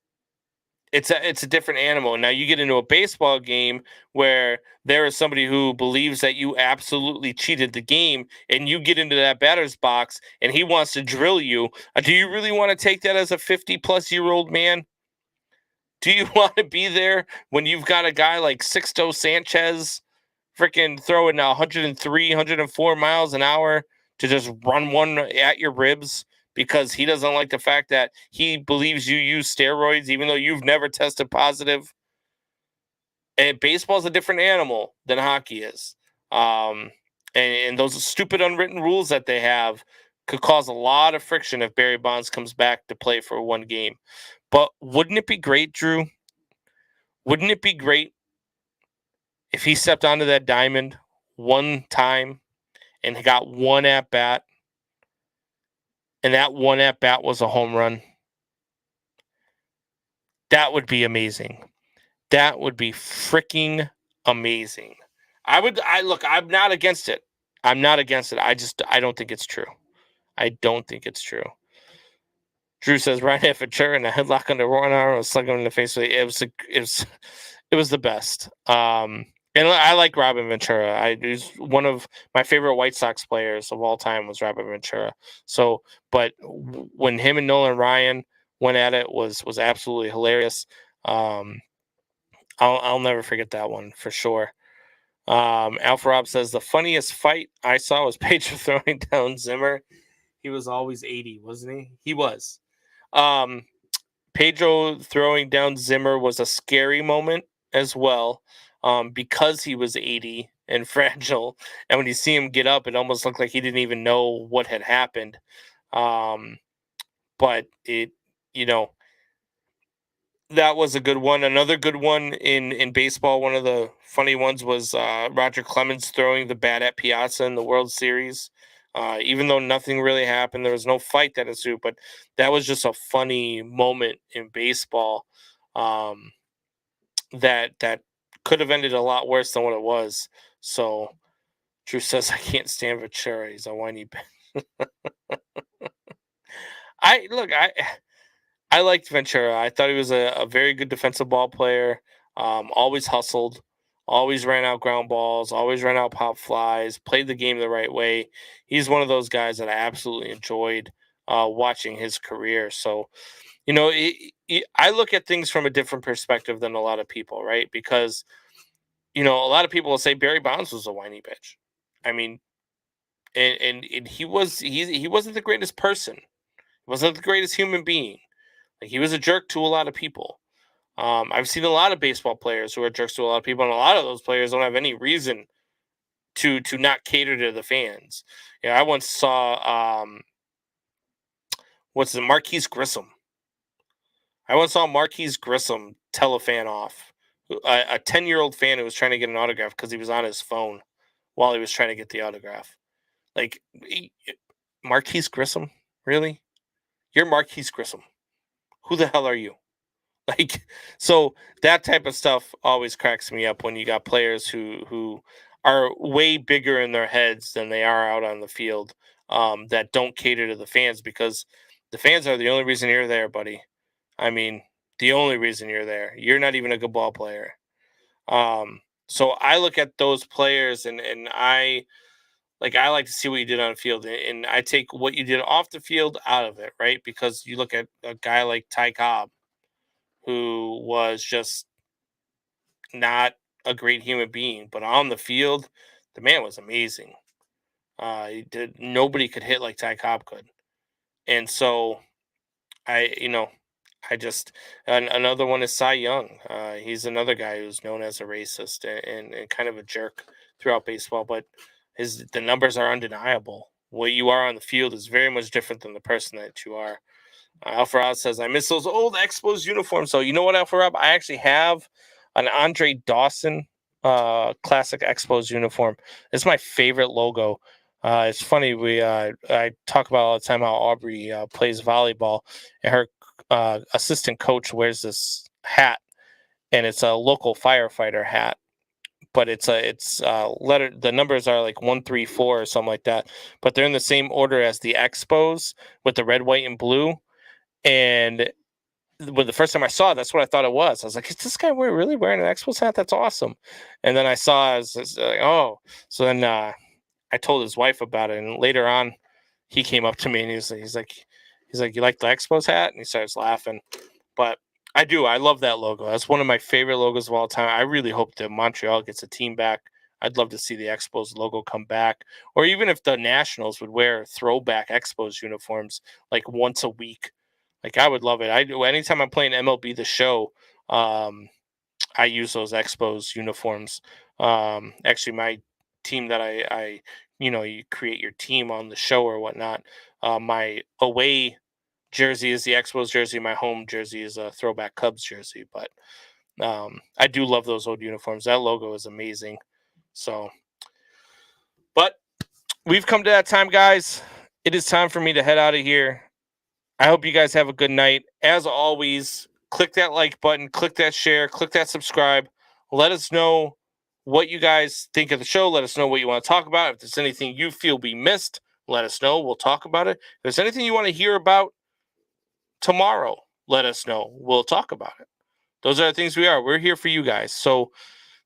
it's a different animal. Now you get into a baseball game where there is somebody who believes that you absolutely cheated the game, and you get into that batter's box and he wants to drill you. Do you really want to take that as a 50-plus-year-old man? Do you want to be there when you've got a guy like Sixto Sanchez freaking throwing 103, 104 miles an hour to just run one at your ribs because he doesn't like the fact that he believes you use steroids even though you've never tested positive? And baseball is a different animal than hockey is. And those stupid unwritten rules that they have could cause a lot of friction if Barry Bonds comes back to play for one game. But wouldn't it be great, Drew? Wouldn't it be great if he stepped onto that diamond one time and he got one at-bat, and that one at-bat was a home run? That would be amazing. That would be freaking amazing. I'm not against it. I'm not against it. I don't think it's true. I don't think it's true. Drew says Ryan Ventura and a headlock under one arm was slugging him in the face. It was the best. And I like Robin Ventura. He was one of my favorite White Sox players of all time was Robin Ventura. So, but when him and Nolan Ryan went at it was absolutely hilarious. I'll never forget that one for sure. Alpha Rob says the funniest fight I saw was Pedro throwing down Zimmer. He was always 80, wasn't he? He was. Pedro throwing down Zimmer was a scary moment as well, because he was 80 and fragile. And when you see him get up, it almost looked like he didn't even know what had happened. But that was a good one. Another good one in baseball, one of the funny ones was Roger Clemens throwing the bat at Piazza in the World Series. Even though nothing really happened, there was no fight that ensued, but that was just a funny moment in baseball that could have ended a lot worse than what it was. So Drew says, I can't stand Ventura. He's a whiny bitch. I liked Ventura. I thought he was a very good defensive ball player. Always hustled. Always ran out ground balls, always ran out pop flies, played the game the right way. He's one of those guys that I absolutely enjoyed watching his career. So, I look at things from a different perspective than a lot of people, right? Because, a lot of people will say Barry Bonds was a whiny bitch. I mean, and he wasn't the greatest person. He wasn't the greatest human being. Like, he was a jerk to a lot of people. I've seen a lot of baseball players who are jerks to a lot of people, and a lot of those players don't have any reason to not cater to the fans. I once saw Marquise Grissom. I once saw Marquise Grissom tell a fan off, a 10-year-old fan who was trying to get an autograph because he was on his phone while he was trying to get the autograph. Like, Marquise Grissom, really? You're Marquise Grissom. Who the hell are you? Like, so that type of stuff always cracks me up when you got players who are way bigger in their heads than they are out on the field, that don't cater to the fans, because the fans are the only reason you're there, buddy. I mean, the only reason you're there. You're not even a good ball player. So I look at those players and I like to see what you did on the field, and I take what you did off the field out of it, right? Because you look at a guy like Ty Cobb, who was just not a great human being, but on the field, the man was amazing. Nobody could hit like Ty Cobb could, and so I, I just another one is Cy Young. He's another guy who's known as a racist and kind of a jerk throughout baseball, but the numbers are undeniable. What you are on the field is very much different than the person that you are. Alfarad says, I miss those old Expos uniforms. So you know what, Alfarad? I actually have an Andre Dawson classic Expos uniform. It's my favorite logo. It's funny. I talk about all the time how Aubrey plays volleyball, and her assistant coach wears this hat, and it's a local firefighter hat. But it's letter. The numbers are like 134 or something like that. But they're in the same order as the Expos with the red, white, and blue. And when the first time I saw it, that's what I thought it was. I was like, is this guy really wearing an Expos hat? That's awesome. And then I saw, I was like, oh. So then I told his wife about it. And later on, he came up to me and he's like, you like the Expos hat? And he starts laughing. But I do. I love that logo. That's one of my favorite logos of all time. I really hope that Montreal gets a team back. I'd love to see the Expos logo come back. Or even if the Nationals would wear throwback Expos uniforms like once a week. Like, I would love it. I do. Anytime I'm playing MLB The Show, I use those Expos uniforms. Actually, my team that I you create your team on the show or whatnot. My away jersey is the Expos jersey. My home jersey is a throwback Cubs jersey. But I do love those old uniforms. That logo is amazing. So, but we've come to that time, guys. It is time for me to head out of here. I hope you guys have a good night. As always, click that like button, click that share, click that subscribe. Let us know what you guys think of the show. Let us know what you want to talk about. If there's anything you feel we missed, let us know. We'll talk about it. If there's anything you want to hear about tomorrow, let us know. We'll talk about it. Those are the things we are. We're here for you guys. So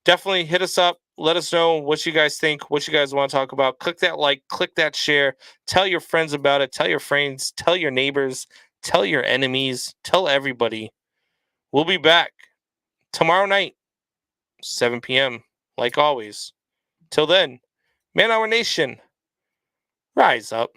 definitely hit us up. Let us know what you guys think, what you guys want to talk about. Click that like, click that share. Tell your friends about it. Tell your friends. Tell your neighbors. Tell your enemies. Tell everybody. We'll be back tomorrow night, 7 p.m., like always. Till then, Man Our Nation, rise up.